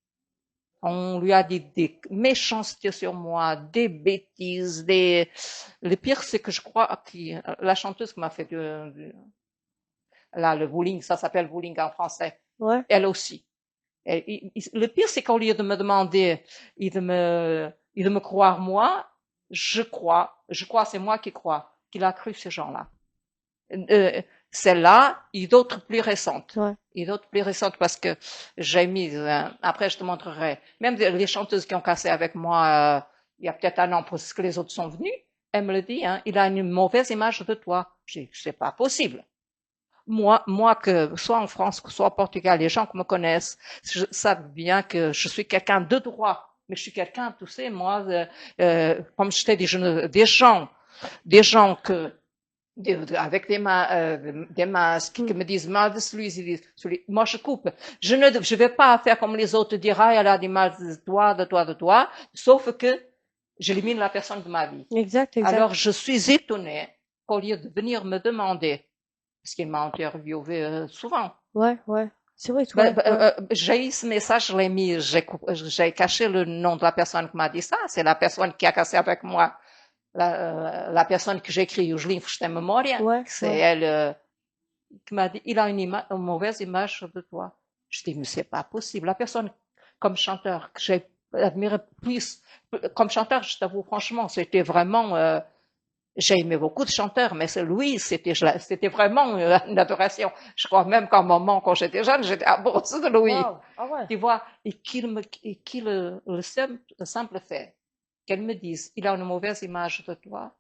On lui a dit des méchancetés sur moi, des bêtises, le pire, c'est que je crois que la chanteuse qui m'a fait là, le bullying, ça s'appelle bullying en français, Ouais. elle aussi. Le pire, c'est qu'au lieu de me demander et de me croire moi, je crois, c'est moi qui crois qu'il a cru ces gens-là. Euh, Celle-là et d'autres plus récentes. Ouais. Et d'autres plus récentes parce que j'ai mis, après je te montrerai, même les chanteuses qui ont cassé avec moi il y a peut-être un an parce que les autres sont venus, elle me le dit, hein, il a une mauvaise image de toi. Je dis, c'est pas possible. moi que soit en France, que soit au Portugal, les gens qui me connaissent savent bien que je suis quelqu'un de droit. Mais je suis quelqu'un, tu sais, moi, comme je t'ai dit, des gens que avec des masques qui Mm. me disent mal de celui. Moi, je coupe. Je vais pas faire comme les autres dire, ah, elle a dit mal de toi, sauf que j'élimine la personne de ma vie. Exact, Alors, exact. je suis étonnée qu'au lieu de venir me demander, parce qu'il m'a interviewé souvent, Ouais, ouais. C'est vrai, ouais, ouais. j'ai eu ce message, je l'ai mis, j'ai caché le nom de la personne qui m'a dit ça. C'est la personne qui a cassé avec moi, la personne que j'ai écrit o livro de memória, Ouais, c'est ouais. elle qui m'a dit, il a une mauvaise image de toi. Je dis, mais c'est pas possible. La personne comme chanteur que j'ai admiré plus, comme chanteur, je t'avoue franchement, c'était vraiment, j'ai aimé beaucoup de chanteurs, mais celui, c'était vraiment une adoration. Je crois même qu'à un moment, quand j'étais jeune, j'étais amoureuse de Louis. Waouh. Ah ouais. Tu vois, et qu'il le simple fait qu'elle me dise, il a une mauvaise image de toi.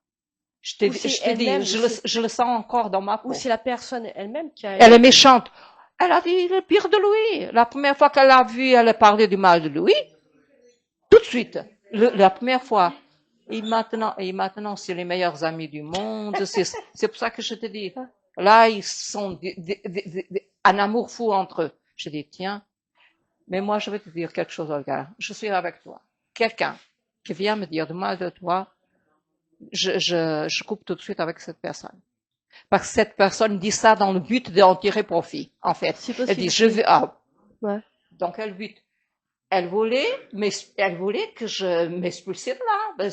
Ou c'est Je te dis, elle-même, c'est, je le sens encore dans ma ou peau. c'est la personne elle-même qui a, Elle est méchante. Elle a dit le pire de Louis. La première fois qu'elle l'a vu, elle a parlé du mal de Louis. Tout de suite. La première fois. Et maintenant, c'est les meilleurs amis du monde. C'est pour ça que je te dis. ah, Là, ils sont un amour fou entre eux. Je dis, tiens, mais moi, je vais te dire quelque chose, Olga. Je suis avec toi. Quelqu'un qui vient me dire du mal de toi, je coupe tout de suite avec cette personne. Parce que cette personne dit ça dans le but d'en tirer profit, en fait. c'est Elle dit, possible, je oui. vais, ah, Ouais. dans quel but? Elle voulait que je m'expulsais de là.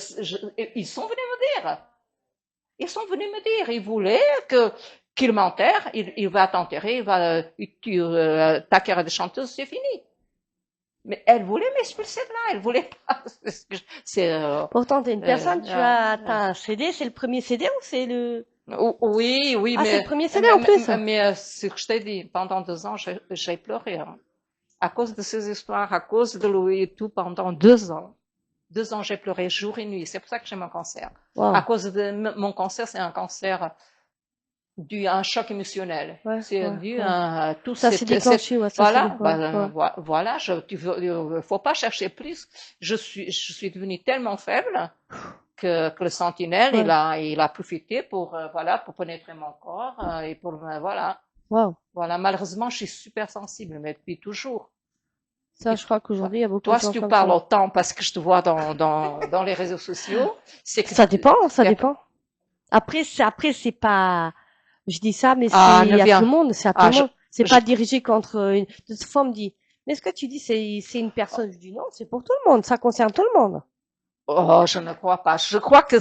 Ils sont venus me dire. Ils sont venus me dire. Ils voulaient qu'il m'enterre. Il va t'enterrer. Ta carrière de chanteuse, c'est fini. Mais elle voulait m'expulser de là. Elle voulait pas. C'est, Pourtant, t'es une euh, personne, euh, t'as un CD, c'est le premier CD ou c'est le... oui, oui, Ah, c'est le premier CD en plus. ce que je t'ai dit, pendant 2 ans, j'ai pleuré, hein. À cause de ces histoires, à cause de Louis et tout, pendant 2 ans. 2 ans, j'ai pleuré jour et nuit. C'est pour ça que j'ai mon cancer. À Waouh. cause de mon cancer, c'est un cancer dû à un choc émotionnel. Ouais, C'est ouais, dû ouais. à tout Ça s'est déclenché, ouais, ça s'est voilà, déclenché. Ouais. voilà, faut pas chercher plus. Je suis devenue tellement faible que le sentinelle, Ouais. il a profité pour, voilà, pour pénétrer mon corps, et pour, voilà. Waouh. Voilà, malheureusement, je suis super sensible, mais depuis toujours. Ça, Et je crois qu'aujourd'hui, il y a beaucoup de toi, si gens tu comme parles ça. autant parce que je te vois dans les réseaux sociaux, c'est que Ça dépend, ça tu as, dépend. Après, c'est pas, je dis ça, mais ah, ne c'est à tout viens, le monde, c'est à tout ah, le monde. C'est je, pas dirigé contre une, de toute forme dit. Mais ce que tu dis, c'est une personne. Je dis non, c'est pour tout le monde. Ça concerne tout le monde. oh, je ne crois pas. Je crois que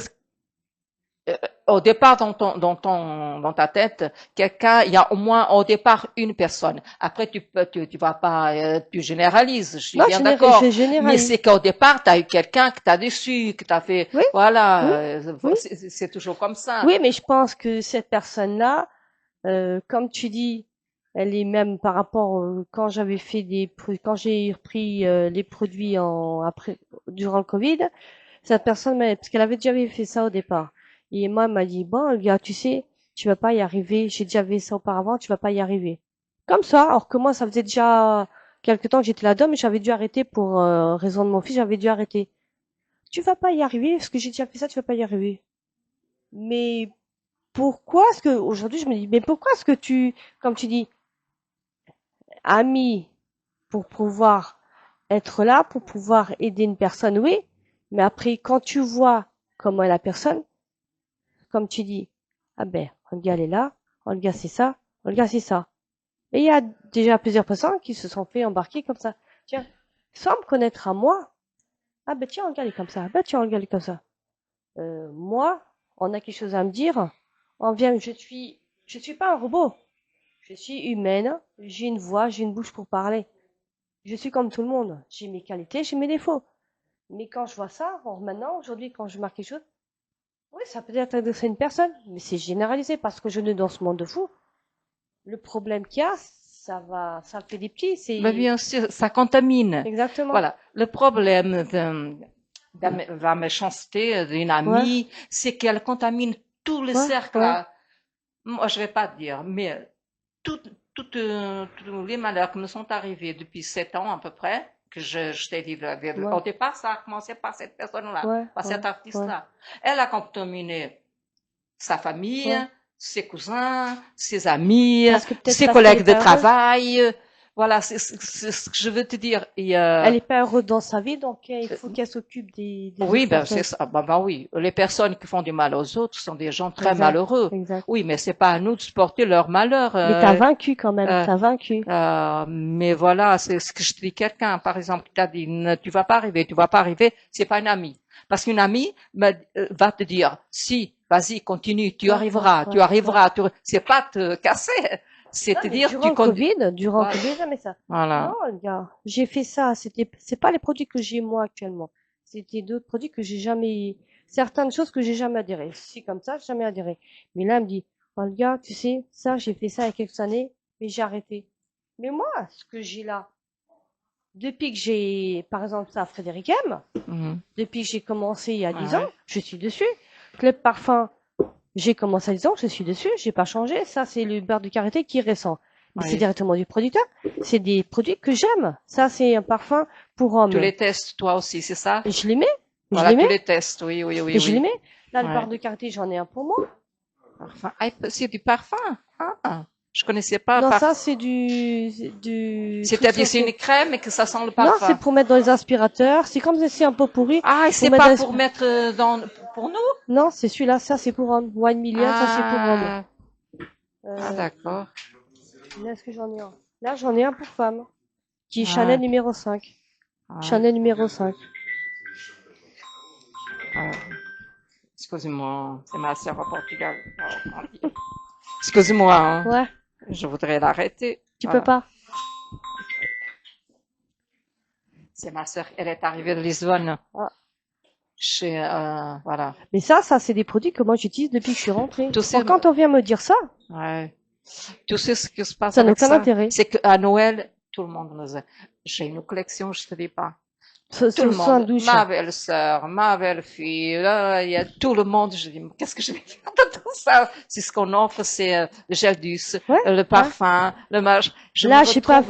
au départ, dans ta tête, il y a au moins au départ une personne. Après, tu vas pas, tu généralises. Je suis Non, bien d'accord. je Mais généralise. c'est qu'au départ, tu as eu quelqu'un qui t'a déçu, qui t'a fait, Oui, oui, voilà, oui. c'est toujours comme ça. Oui, mais je pense que cette personne-là, comme tu dis, elle est même par rapport quand j'avais fait quand j'ai repris les produits après durant le Covid, cette personne parce qu'elle avait déjà fait ça au départ. Et moi, elle m'a dit bon, gars, tu sais, tu vas pas y arriver. J'ai déjà fait ça auparavant, tu vas pas y arriver. Comme ça, alors que moi, ça faisait déjà quelque temps que j'étais là-dedans, mais j'avais dû arrêter pour raison de mon fils, j'avais dû arrêter. Tu vas pas y arriver parce que j'ai déjà fait ça, tu vas pas y arriver. Mais pourquoi est-ce que aujourd'hui je me dis mais pourquoi est-ce que comme tu dis ami pour pouvoir être là pour pouvoir aider une personne oui mais après quand tu vois comment est la personne comme tu dis ah ben Olga elle est là Olga c'est ça Olga c'est ça et il y a déjà plusieurs personnes qui se sont fait embarquer comme ça tiens sans me connaître à moi ah ben tiens Olga elle est comme ça ah ben tiens Olga elle est comme ça moi on a quelque chose à me dire on vient je suis pas un robot. Je suis humaine, j'ai une voix, j'ai une bouche pour parler. Je suis comme tout le monde. J'ai mes qualités, j'ai mes défauts. Mais quand je vois ça, maintenant, aujourd'hui, quand je marque quelque chose, oui, ça peut être adressé à une personne, mais c'est généralisé parce que je ne dans ce monde de fou. Le problème qu'il y a, ça fait des petits, Mais c'est bien sûr, ça contamine. exactement. Voilà. Le problème de la méchanceté d'une Ouais, amie, c'est qu'elle contamine tout le ouais, cercle. ouais. Moi, je vais pas te dire, mais tout, tous les malheurs qui me sont arrivés depuis 7 ans à peu près, que je t'ai dit, Ouais, au départ, ça a commencé par cette personne-là, ouais, par ouais, cet ouais, artiste-là. Elle a contaminé sa famille, ouais. ses cousins, ses amis, Parce que peut-être ses parce qu'elle est collègues de pas heureuse. travail. Voilà, c'est ce que je veux te dire. Et, Elle est pas heureuse dans sa vie, donc il faut qu'elle s'occupe des oui, autres ben c'est personnes. ça. Ben oui, les personnes qui font du mal aux autres sont des gens très Exact, malheureux. exact. Oui, mais c'est pas à nous de supporter leur malheur. Mais t'as vaincu quand même, Euh, t'as vaincu. mais voilà, c'est ce que je dis. Quelqu'un, par exemple, qui t'a dit, tu vas pas arriver, tu vas pas arriver, c'est pas une amie. Parce qu'une amie va te dire, si, vas-y, continue, Ouais, ouais, tu ouais, ouais. arriveras. C'est pas te casser, c'est Non, te mais dire, tu conduis. Durant le Voilà. Covid, jamais ça. Non, Voilà. gars, j'ai fait ça. C'est pas les produits que j'ai moi actuellement. C'était d'autres produits que j'ai jamais, certaines choses que j'ai jamais adhéré. Si comme ça, j'ai jamais adhéré. Mais là, elle me dit, oh, le gars, tu sais, ça, j'ai fait ça il y a quelques années, mais j'ai arrêté. Mais moi, ce que j'ai là, depuis que j'ai, par exemple, ça, Frédéric M, Mhm. depuis que j'ai commencé il y a 10 ans, Ouais. je suis dessus. Club Parfum, j'ai commencé à 10 ans, je suis dessus, j'ai pas changé. Ça, c'est le beurre de karité qui est récent. Mais c'est Oui. directement du producteur. C'est des produits que j'aime. Ça, c'est un parfum pour Tu homme. les testes toi aussi, c'est ça? Et je les mets. Je Voilà, les tu mets. les testes. Oui, oui, oui, Et je les oui. mets. Là, le beurre Ouais. de karité, j'en ai un pour moi. Parfum. Ah, c'est du parfum. Ah, je connaissais pas Non, ça, parfum. c'est du truc C'est-à-dire, c'est sensible. une crème et que ça sent le Non, c'est parfum. pour mettre dans les aspirateurs. C'est comme si c'est un pot pourri. Ah, et Pour c'est mettre pas dans pour mettre pour nous? Non, c'est celui-là. Ça, c'est pour homme. Wine Million, ça, c'est pour homme. Ah, ah, Euh, d'accord. là, est-ce que j'en ai un? Là, j'en ai un pour femme. Qui est Chanel Ah, numéro 5. ouais, Chanel numéro 5. ouais. Excuse-moi, c'est ma sœur au Portugal. Oh, mon Dieu. Excuse-moi, hein. Ouais, Je voudrais l'arrêter. tu peux Voilà. pas. C'est ma sœur. Elle est arrivée de Lisbonne. Ah. Voilà. Mais ça, c'est des produits que moi j'utilise depuis que je suis rentrée. Tu sais, Or, quand on vient me dire ça, ouais. Tu sais ce qui se passe ça n'a avec aucun ça? intérêt. C'est qu'à Noël, tout le monde nous a... J'ai une collection, je te dis pas. Tout le Soin monde, douche. ma belle-sœur, ma belle-fille, il y a tout le monde. Je dis, mais qu'est-ce que je vais faire de tout ça? C'est ce qu'on offre, c'est le gel douce, Ouais, le ouais. parfum, le match. Je me Là, retrouve. j'ai pas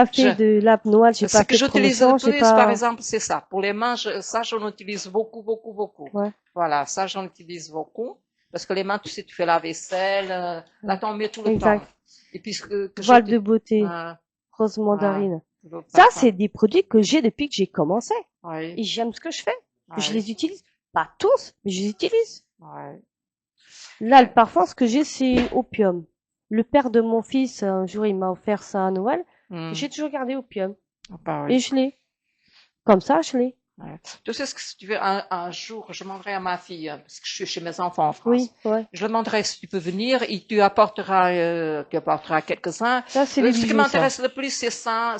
Je, fait de lap Noël, j'ai ce pas que fait de j'utilise le promotion, j'ai plus, par pas, exemple, c'est ça. Pour les mains, ça, j'en utilise beaucoup, beaucoup, beaucoup. ouais, Voilà, ça, j'en utilise beaucoup. Parce que les mains, tu sais, tu fais la vaisselle, là, ouais. t'en mets tout le temps. Exact. Et puis, ce que Voile de beauté, euh, rose mandarine. le Ça, parfum. c'est des produits que j'ai depuis que j'ai commencé. Oui, Et j'aime ce que je fais. Je oui, les utilise. Pas tous, mais je les utilise. oui. Là, le parfum, ce que j'ai, c'est Opium. Le père de mon fils, un jour, il m'a offert ça à Noël. Hmm. J'ai toujours gardé Opium. Ah, bah Et oui. je l'ai. Comme ça, je l'ai. Ouais. Tu sais ce que si tu veux, un jour, je demanderai à ma fille, parce que je suis chez mes enfants en Oui, France. ouais. Je demanderai si tu peux venir et tu apporteras quelques-uns. Ça, c'est les Ce qui bijoux, ça. m'intéresse le plus, c'est ça,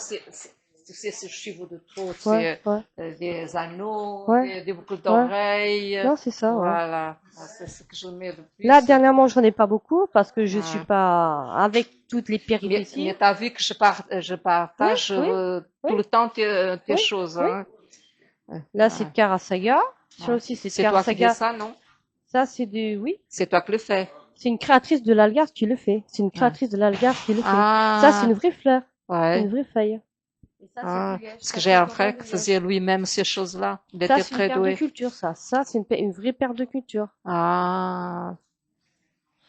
tu sais, ces chevaux de trot, Ouais, c'est ouais, des anneaux, ouais, des boucles ouais. d'oreilles. Non, c'est ça, ouais. Voilà. C'est ce que je mets le Là, plus. dernièrement, j'en ai pas beaucoup parce que je suis Ouais. pas avec toutes les Mais péripéties. t'as vu que je Oui, partage oui, oui, tout le temps tes oui, choses, oui. hein. Là, c'est de Carasaga. Ça Ouais. aussi, c'est de C'est toi qui fais Carasaga. ça, non? Ça, c'est oui. C'est toi qui le fais. C'est une créatrice de l'Algarve qui le fait. C'est une Ouais. créatrice de l'Algarve qui le fait. Ça, c'est Ah, une vraie fleur. C'est une ouais. vraie feuille. Et ça, c'est du Ah, liège. parce que Ça, j'ai c'est un coton frère de qui liège. faisait lui-même ces choses-là. Il Ça, était c'est une très paire de doué. culture, ça. Ça, c'est une vraie paire de culture. Ah,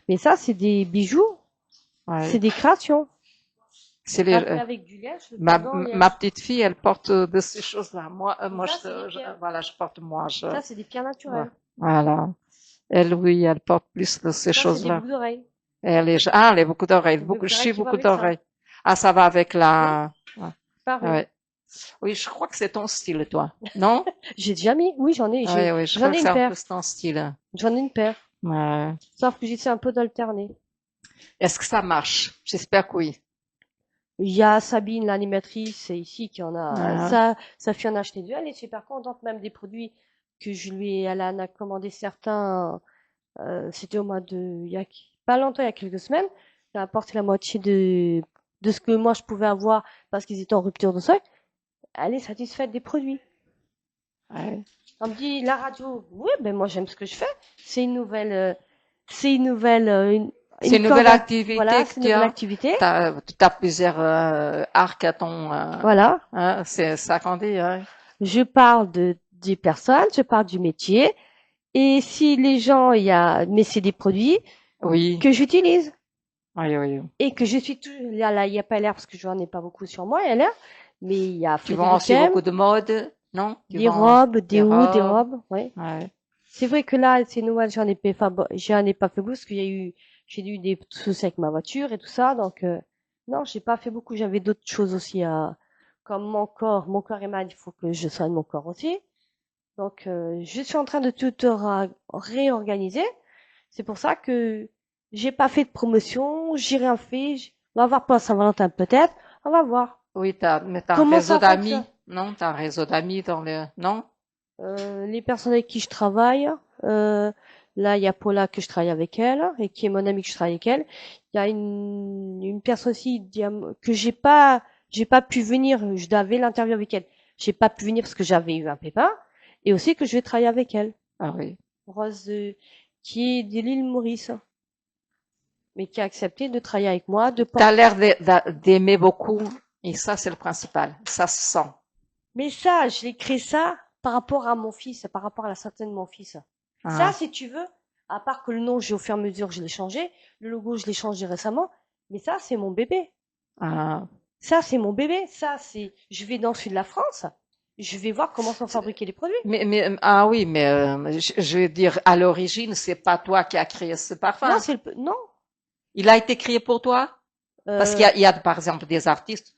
Mais ça, c'est des bijoux. C'est ouais. des créations. C'est Après, avec du liège, le cordon en ma liège. petite fille, elle porte de ces choses-là. Moi, Et moi, ça, c'est des pierres. voilà, je porte moi, Ça, c'est des pierres ouais. naturelles. Voilà. Elle, oui, elle porte plus de ces Ça, c'est des choses-là. boucles d'oreilles. Elle a beaucoup d'oreilles, Des boucles je d'oreilles suis qui vont beaucoup avec ça. d'oreilles. Ah, ça va avec Oui, la, ouais. pareil. Ouais. Oui, je crois que c'est ton style, toi. Non? J'ai déjà mis. Oui, Oui, oui, je j'en crois ai que une c'est un paire. peu ton style. J'en ai une paire. Ouais. Sauf que j'essaie un peu d'alterner. Est-ce que ça marche? J'espère que oui. Il y a Sabine, l'animatrice, c'est ici qui en a, Ouais. ça fait en acheter deux. Elle est super contente, même des produits que elle en a commandé certains, c'était au mois il y a pas longtemps, il y a quelques semaines. Elle a apporté la moitié de ce que moi je pouvais avoir parce qu'ils étaient en rupture de stock. Elle est satisfaite des produits. Ouais. On me dit, la radio, oui, ben moi j'aime ce que je fais. C'est une nouvelle, C'est une nouvelle activité voilà, que c'est une tu nouvelle as. activité. T'as plusieurs arcs à ton. Voilà. C'est ça qu'on dit. Hein. Je parle des personnes, je parle du métier. Et si les gens, mais c'est des produits Oui, que j'utilise oui, oui. et que je suis toujours, là, il y a pas l'air parce que j'en ai pas beaucoup sur moi, il y a l'air, mais il y a Tu vends Frédéric aussi M, beaucoup de mode, non? Tu des vends robes, des des hauts, des robes. robes, ouais. Ouais. C'est vrai que là, c'est Noël, j'en ai pas fait beaucoup parce j'ai eu des soucis avec ma voiture et tout ça, donc, non, j'ai pas fait beaucoup. J'avais d'autres choses aussi comme mon corps est mal, il faut que je soigne mon corps aussi. Donc, je suis en train de tout réorganiser. C'est pour ça que j'ai pas fait de promotion, j'ai rien fait. On va voir pour Saint-Valentin peut-être. On va voir Oui, mais t'as un comment réseau ça d'amis, fonctionne. non? T'as un réseau d'amis dans le, non? Les personnes avec qui je travaille, euh, là il y a Paula que je travaille avec elle et qui est mon amie que je travaille avec elle. Il y a une personne aussi que j'ai pas pu venir. Je devais l'interview avec elle. J'ai pas pu venir parce que j'avais eu un pépin et aussi que je vais travailler avec elle. Ah oui. Rose qui est de l'île Maurice, mais qui a accepté de travailler avec moi, de T'as porter. l'air d'aimer beaucoup, et ça, c'est le principal. Ça se sent. Mais ça, je l'ai créé ça par rapport à mon fils, par rapport à la santé de mon fils. Ça, Ah, si tu veux, à part que le nom, au fur et à mesure, je l'ai changé, le logo, je l'ai changé récemment, mais ça, c'est mon bébé. ah. Ça, c'est mon bébé. Ça, c'est, je vais dans le sud de la France, je vais voir comment sont fabriqués les produits. Ah oui, mais je veux dire, à l'origine, c'est pas toi qui as créé ce Non, parfum. non, Il a été créé pour toi? Parce euh, il y a par exemple des artistes.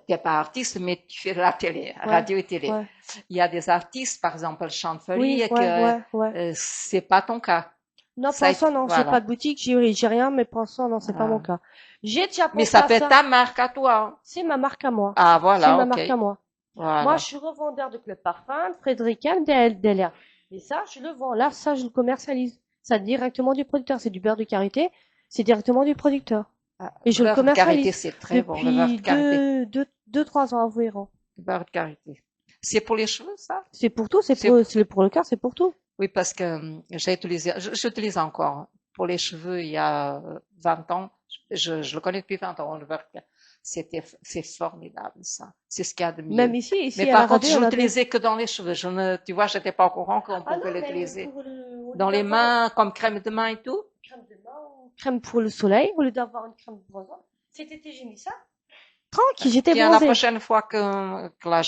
T'es pas artiste, mais tu fais de la télé, ouais, radio et télé. ouais, Il y a des artistes, par exemple, Chantefeuille, oui, et ouais, que ouais, ouais. c'est pas ton cas. Non, pour Ça, l'instant, non, j'ai pas voilà. de boutique, j'ai rien, mais pour l'instant, non, c'est pas mon Ah. cas. J'ai déjà Mais pensé ça à peut être ça. ta marque à toi. C'est ma marque à moi. Ah, C'est voilà, ma ok. marque à moi. Moi, je Voilà. suis revendeur de Club Parfum, de Frédéric Hem, d'LR. Et ça, je le vends. Là, ça, je le commercialise. Ça directement du producteur. C'est du beurre de karité. C'est directement du producteur. Ah, Et je le beurre de karité, commercialise c'est très bon, le beurre depuis de karité. 3 ans environ. Le beurre de karité. C'est pour les cheveux, ça? C'est pour tout, C'est, c'est pour le cœur, c'est pour tout. oui, parce que j'ai utilisé, j'utilise encore pour les cheveux il y a 20 ans. Je le connais depuis 20 ans, le beurre de karité. C'est formidable, ça. C'est ce qu'il y a de mieux. Même Mais ici à la par contre, radio, je on a des... l'utilisais que dans les cheveux. Tu vois, j'étais pas au courant qu'on Ah non, pouvait mais l'utiliser pour au lieu dans les d'avoir mains, comme crème de main et tout. crème de main ou crème pour le soleil, au lieu d'avoir une crème bronzante, cet été, j'ai mis ça. Tranquille, j'étais Tiens, la bronzée. prochaine fois que là,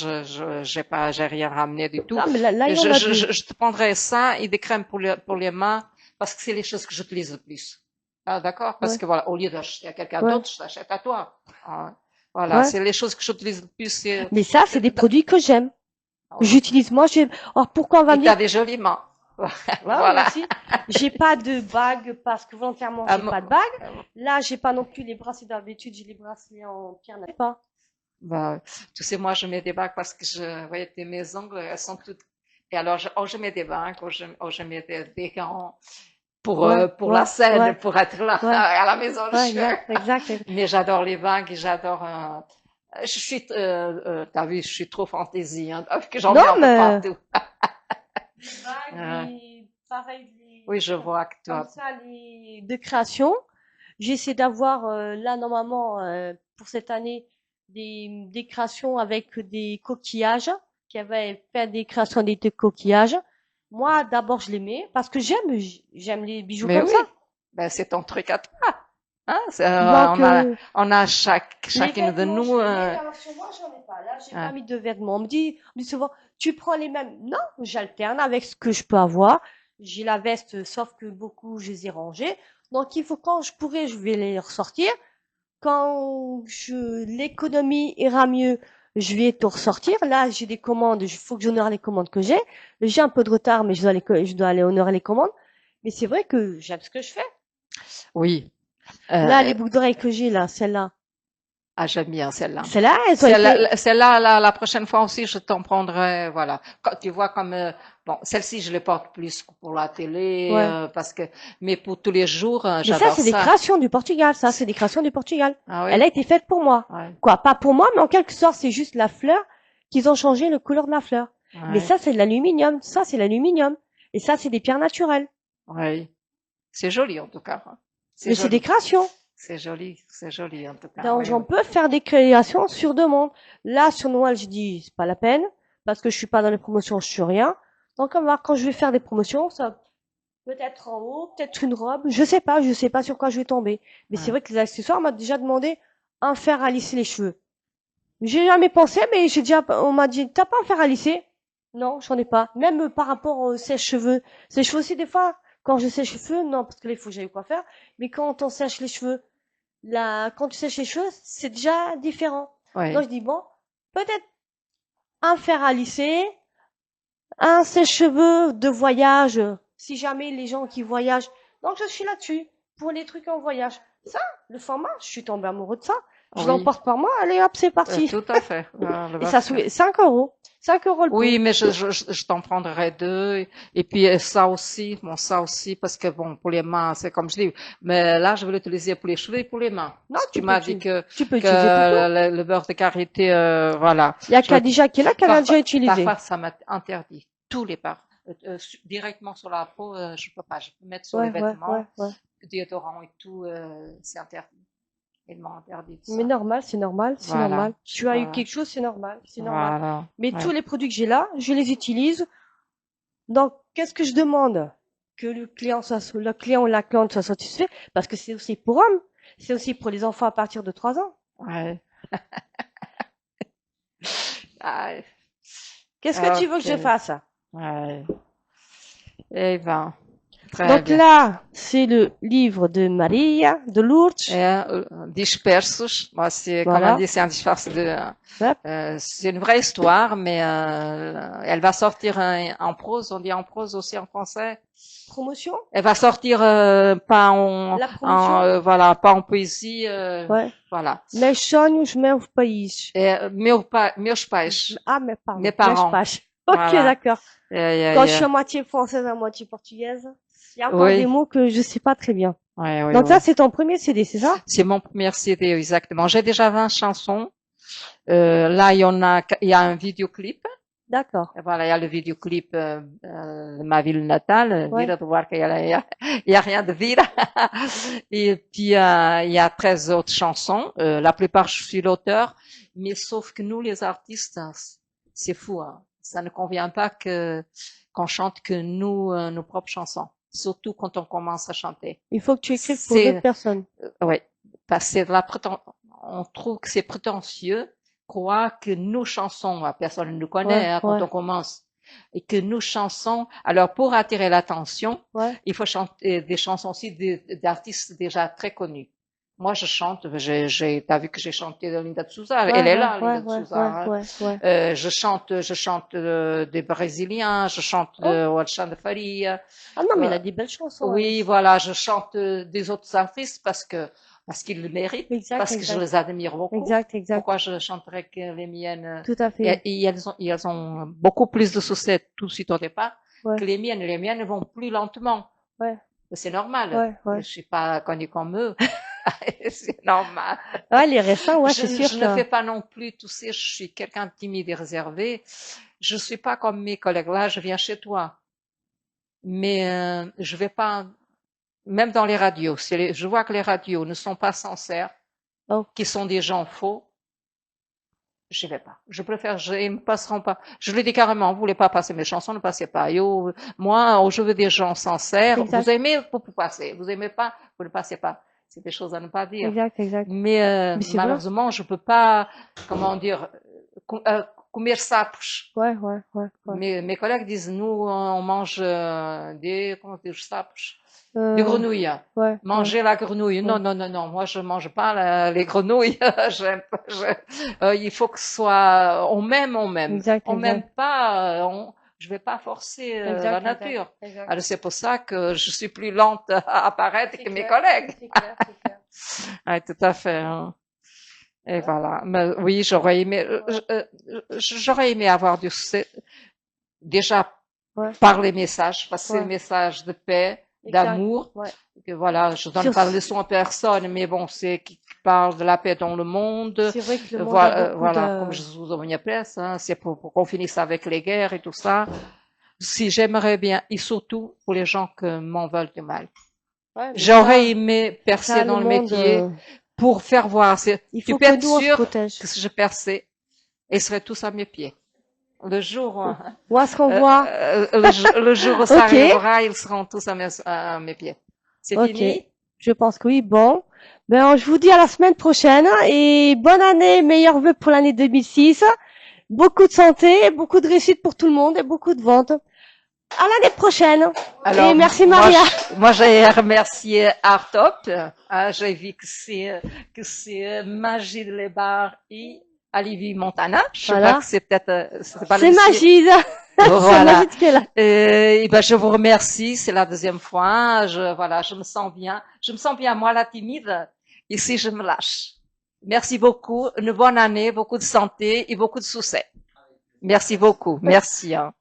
j'ai rien ramené du tout, Non, mais là, il y en a deux. je te prendrai ça et des crèmes pour les mains parce que c'est les choses que j'utilise le plus. Ah, d'accord? Parce Ouais, que voilà, au lieu d'acheter à quelqu'un ouais, d'autre, je t'achète à toi. Ah, voilà, ouais. c'est les choses que j'utilise le plus. Mais ça, c'est des produits que j'aime. J'utilise moi, j'aime. Alors pourquoi on va Et me t'as dire, des jolies mains. ah, Voilà. merci. J'ai pas de bague parce que volontairement, Ah, j'ai pas de bague. Là, j'ai pas non plus les bracelets d'habitude, j'ai les bracelets en pierre naturelle. Pas. bah, tu sais, moi, je mets des bagues parce que je voyais mes ongles, elles sont toutes. Et alors, je mets des bagues, je mets des gants. Ouais, Pour la ouais, scène, ouais, pour être là ouais, à la maison. ouais, exact, exact. Mais j'adore les bagues et j'adore. Je suis, t'as vu, je suis trop fantaisie, hein, que j'en Non, mets un peu mais partout. les bagues, Euh, pareil, oui, je vois que comme toi. ça, les de création. J'essaie d'avoir là normalement pour cette année des créations avec des coquillages qui avaient fait des créations des coquillages. Moi d'abord je les mets parce que j'aime les bijoux Mais comme oui, ça. ben c'est ton truc à toi. Hein? Donc On a les chacune de vêtements je nous. les mets, mais alors sur moi j'en ai pas. Là j'ai pas Euh, mis de vêtements. On me dit souvent tu prends les mêmes. Non, j'alterne avec ce que je peux avoir. J'ai la veste sauf que beaucoup je les ai rangées. Donc il faut quand je pourrai je vais les ressortir. Quand l'économie ira mieux, je vais tout ressortir. Là, j'ai des commandes, il faut que j'honore les commandes que j'ai. J'ai un peu de retard, mais je dois aller honorer les commandes. Mais c'est vrai que j'aime ce que je fais. oui. Là, Euh, les boucles d'oreilles que j'ai, là, ah, j'aime bien celle-là. celles-là, elles ont été, Celle-là, la prochaine fois aussi, je t'en prendrai, voilà. Tu vois, comme, bon, celle-ci, je les porte plus pour la télé, ouais. parce que, mais pour tous les jours, Mais ça, j'adore c'est des ça. créations du Portugal. Ça, c'est des créations du Portugal. Ah Elle oui? a été faite pour moi. Ouais, Quoi, pas pour moi, mais en quelque sorte, c'est juste la fleur qu'ils ont changé le couleur de la fleur. Mais ouais, ça, c'est de l'aluminium. Ça, c'est l'aluminium. Et ça, c'est des pierres naturelles. ouais. C'est joli, en tout cas. C'est Mais c'est des joli. créations. C'est joli en tout cas. Donc, Oui, j'en oui. peux faire des créations sur demande. Là, sur Noël, j'ai dit, c'est pas la peine, parce que je suis pas dans les promotions, je suis rien. Donc, on va voir quand je vais faire des promotions, ça peut-être en haut, peut-être une robe, je sais pas sur quoi je vais tomber. Mais c'est Ouais. vrai que les accessoires, on m'a déjà demandé un fer à lisser les cheveux. J'ai jamais pensé, mais on m'a dit, t'as pas un fer à lisser? Non, j'en ai pas. Même par rapport aux sèche-cheveux. Sèche-cheveux aussi, des fois, quand je sèche les cheveux, non, parce que là, il faut que j'aille quoi faire. Mais quand on sèche les cheveux, là, quand tu sèches les cheveux, c'est déjà différent. Donc, Oui. je dis, bon, peut-être un fer à lisser, un sèche-cheveux de voyage, si jamais les gens qui voyagent. Donc, je suis là-dessus, pour les trucs en voyage. Ça, le format, je suis tombée amoureux de ça. Je Oui, l'emporte par moi, allez hop, c'est parti. tout à fait. Le Et ça parfait. soulève 5 euros. 5 euros le pot. Oui, mais je t'en prendrai deux. Et puis ça aussi, parce que bon, pour les mains, c'est comme je dis. Mais là, je vais l'utiliser pour les cheveux et pour les mains. Non, Parce que tu m'as dit tu peux que utiliser pour tout. le beurre de karité, voilà. Il y a Je le, Khadija qui est là, qu'elle a déjà utilisé. parfois, ça m'a interdit. Tous les parts. Directement sur la peau, je peux pas. Je peux mettre sur les Ouais, ouais, ouais, vêtements, ouais. déodorant et tout, c'est interdit. Ils m'ont interdit de Mais ça. normal, c'est normal, c'est Voilà, normal. Tu as eu voilà, quelque chose, c'est normal, c'est normal. voilà. Mais tous Ouais. les produits que j'ai là, je les utilise. Donc, qu'est-ce que je demande? Que le client ou la cliente soit satisfait, parce que c'est aussi pour hommes, c'est aussi pour les enfants à partir de 3 ans. Ouais. Ah, Qu'est-ce que tu veux que je ok. fasse? Ouais. Eh ben, très Donc bien. là, c'est le livre de Maria, de Lourdes. Dispersos, moi, c'est, comme on Voilà. dit, c'est un disperse de, Hop. c'est une vraie histoire, mais elle va sortir en prose, on dit en prose aussi en français. Promotion? Elle va sortir pas La promotion? voilà, pas en poésie, Ouais. voilà. Meus sonhos, meus país. Meus pais, Ah, mais mes pardon, meus parents, pais. Ok, voilà. d'accord. Yeah, Quand je suis yeah. à moitié française, à moitié portugaise, il y a encore des Oui, mots que je sais pas très bien. oui, Donc ça, oui. c'est ton premier CD, c'est ça? C'est mon premier CD, exactement. J'ai déjà 20 chansons. Là, il y a un vidéoclip. D'accord. Et voilà, il y a le vidéoclip de ma ville natale, Ouais. Vira do Barca, il y a rien de Vira. Et puis, il y a 13 autres chansons. La plupart, je suis l'auteur. Mais sauf que nous, les artistes, c'est fou. Hein. Ça ne convient pas qu'on chante que nous, nos propres chansons. Surtout quand on commence à chanter. Il faut que tu écrives pour d'autres C'est, personnes. ouais, parce que on trouve que c'est prétentieux, croire que nos chansons, personne ne nous Ouais, connaît hein, quand ouais, on commence, et que nos chansons, alors pour attirer l'attention, ouais. il faut chanter des chansons aussi d'artistes déjà très connus. Moi, je chante, t'as vu que j'ai chanté de Linda de Souza, Ouais, elle est ouais, là, ouais, Linda de ouais, Souza. ouais, Hein. ouais, ouais. Je chante des Brésiliens, je chante Oh. de Alexandre Faria, Ah non, mais il euh, a des belles chansons, oui, Alex. voilà, je chante des autres artistes parce qu'ils le méritent, Exact, parce que je exact. les admire beaucoup. Exact, exact. Pourquoi je chanterais que les miennes Tout à fait. et elles ont beaucoup plus de succès tout de suite au départ que Ouais, les miennes. Les miennes vont plus lentement. ouais, C'est normal. ouais, Je ouais. suis pas connue comme eux. C'est normal. Ouais, les récents, ouais, c'est sûr Je ne que... fais pas non plus, tu sais, je suis quelqu'un de timide et réservé. Je suis pas comme mes collègues là, je viens chez toi. Mais je vais pas même dans les radios, je vois que les radios ne sont pas sincères, Oh, qui sont des gens faux, je vais pas. Je préfère, ils ne passeront pas. Je le dis carrément, vous voulez pas passer mes chansons, ne passez pas. Moi, je veux des gens sincères. Vous exact, aimez, vous passez. Vous aimez pas, vous ne passez pas. C'est des choses à ne pas dire. exact, exact. Mais Mais c'est vrai. malheureusement, je peux pas, comment dire, comer sapos. Ouais, ouais, ouais, ouais. Mes collègues disent, nous, on mange comment dire, sapos. Des Euh, grenouilles. ouais, ouais, Manger la grenouille. ouais. Non, non, non, non. Moi, je mange pas les grenouilles. J'aime pas, il faut que ce soit, on m'aime. Exact, On m'aime exact. pas, je vais pas forcer la Exact, exact, nature. exact. Alors, c'est pour ça que je suis plus lente à apparaître C'est que mes clair, collègues. c'est clair, c'est clair. Ouais, tout à fait. Hein. Et Ouais, voilà. Mais oui, ouais, j'aurais aimé avoir déjà ouais, par les messages, passer le ouais. message de paix, Exact. d'amour, Ouais. que voilà, je donne Sur, pas de leçons à personne, mais bon, c'est qui parle de la paix dans le monde, c'est vrai que le monde a voilà, beaucoup voilà, comme de... je vous en presse, hein, c'est pour qu'on finisse avec les guerres et tout ça. Si j'aimerais bien, et surtout pour les gens qui m'en veulent du mal. Ouais, mais J'aurais ça, aimé percer le dans le monde, métier pour faire voir. il Tu faut peux que être nous, on se sûr protège. que si je perçais, ils seraient tous à mes pieds. Le jour, Où est-ce qu'on voit? le jour où ça Ok, arrivera, ils seront tous à mes pieds. C'est ok. fini? Je pense que oui. Bon. Ben, je vous dis à la semaine prochaine et bonne année, meilleurs vœux pour l'année 2006. Beaucoup de santé, beaucoup de réussite pour tout le monde et beaucoup de ventes. À l'année prochaine. Et Alors, merci moi, Maria. moi, j'ai remercié Artop. J'ai vu que c'est Magie de Lébar et Olivier Montana. Je sais pas que Voilà. c'est peut-être, c'est pas le C'est monsieur. Magide. C'est Voilà. Magide qui est là. Et ben, je vous remercie. C'est la deuxième fois. Voilà, je me sens bien. Je me sens bien. Moi, la timide. Ici, je me lâche. Merci beaucoup. Une bonne année, beaucoup de santé et beaucoup de succès. Merci beaucoup. Merci. Hein.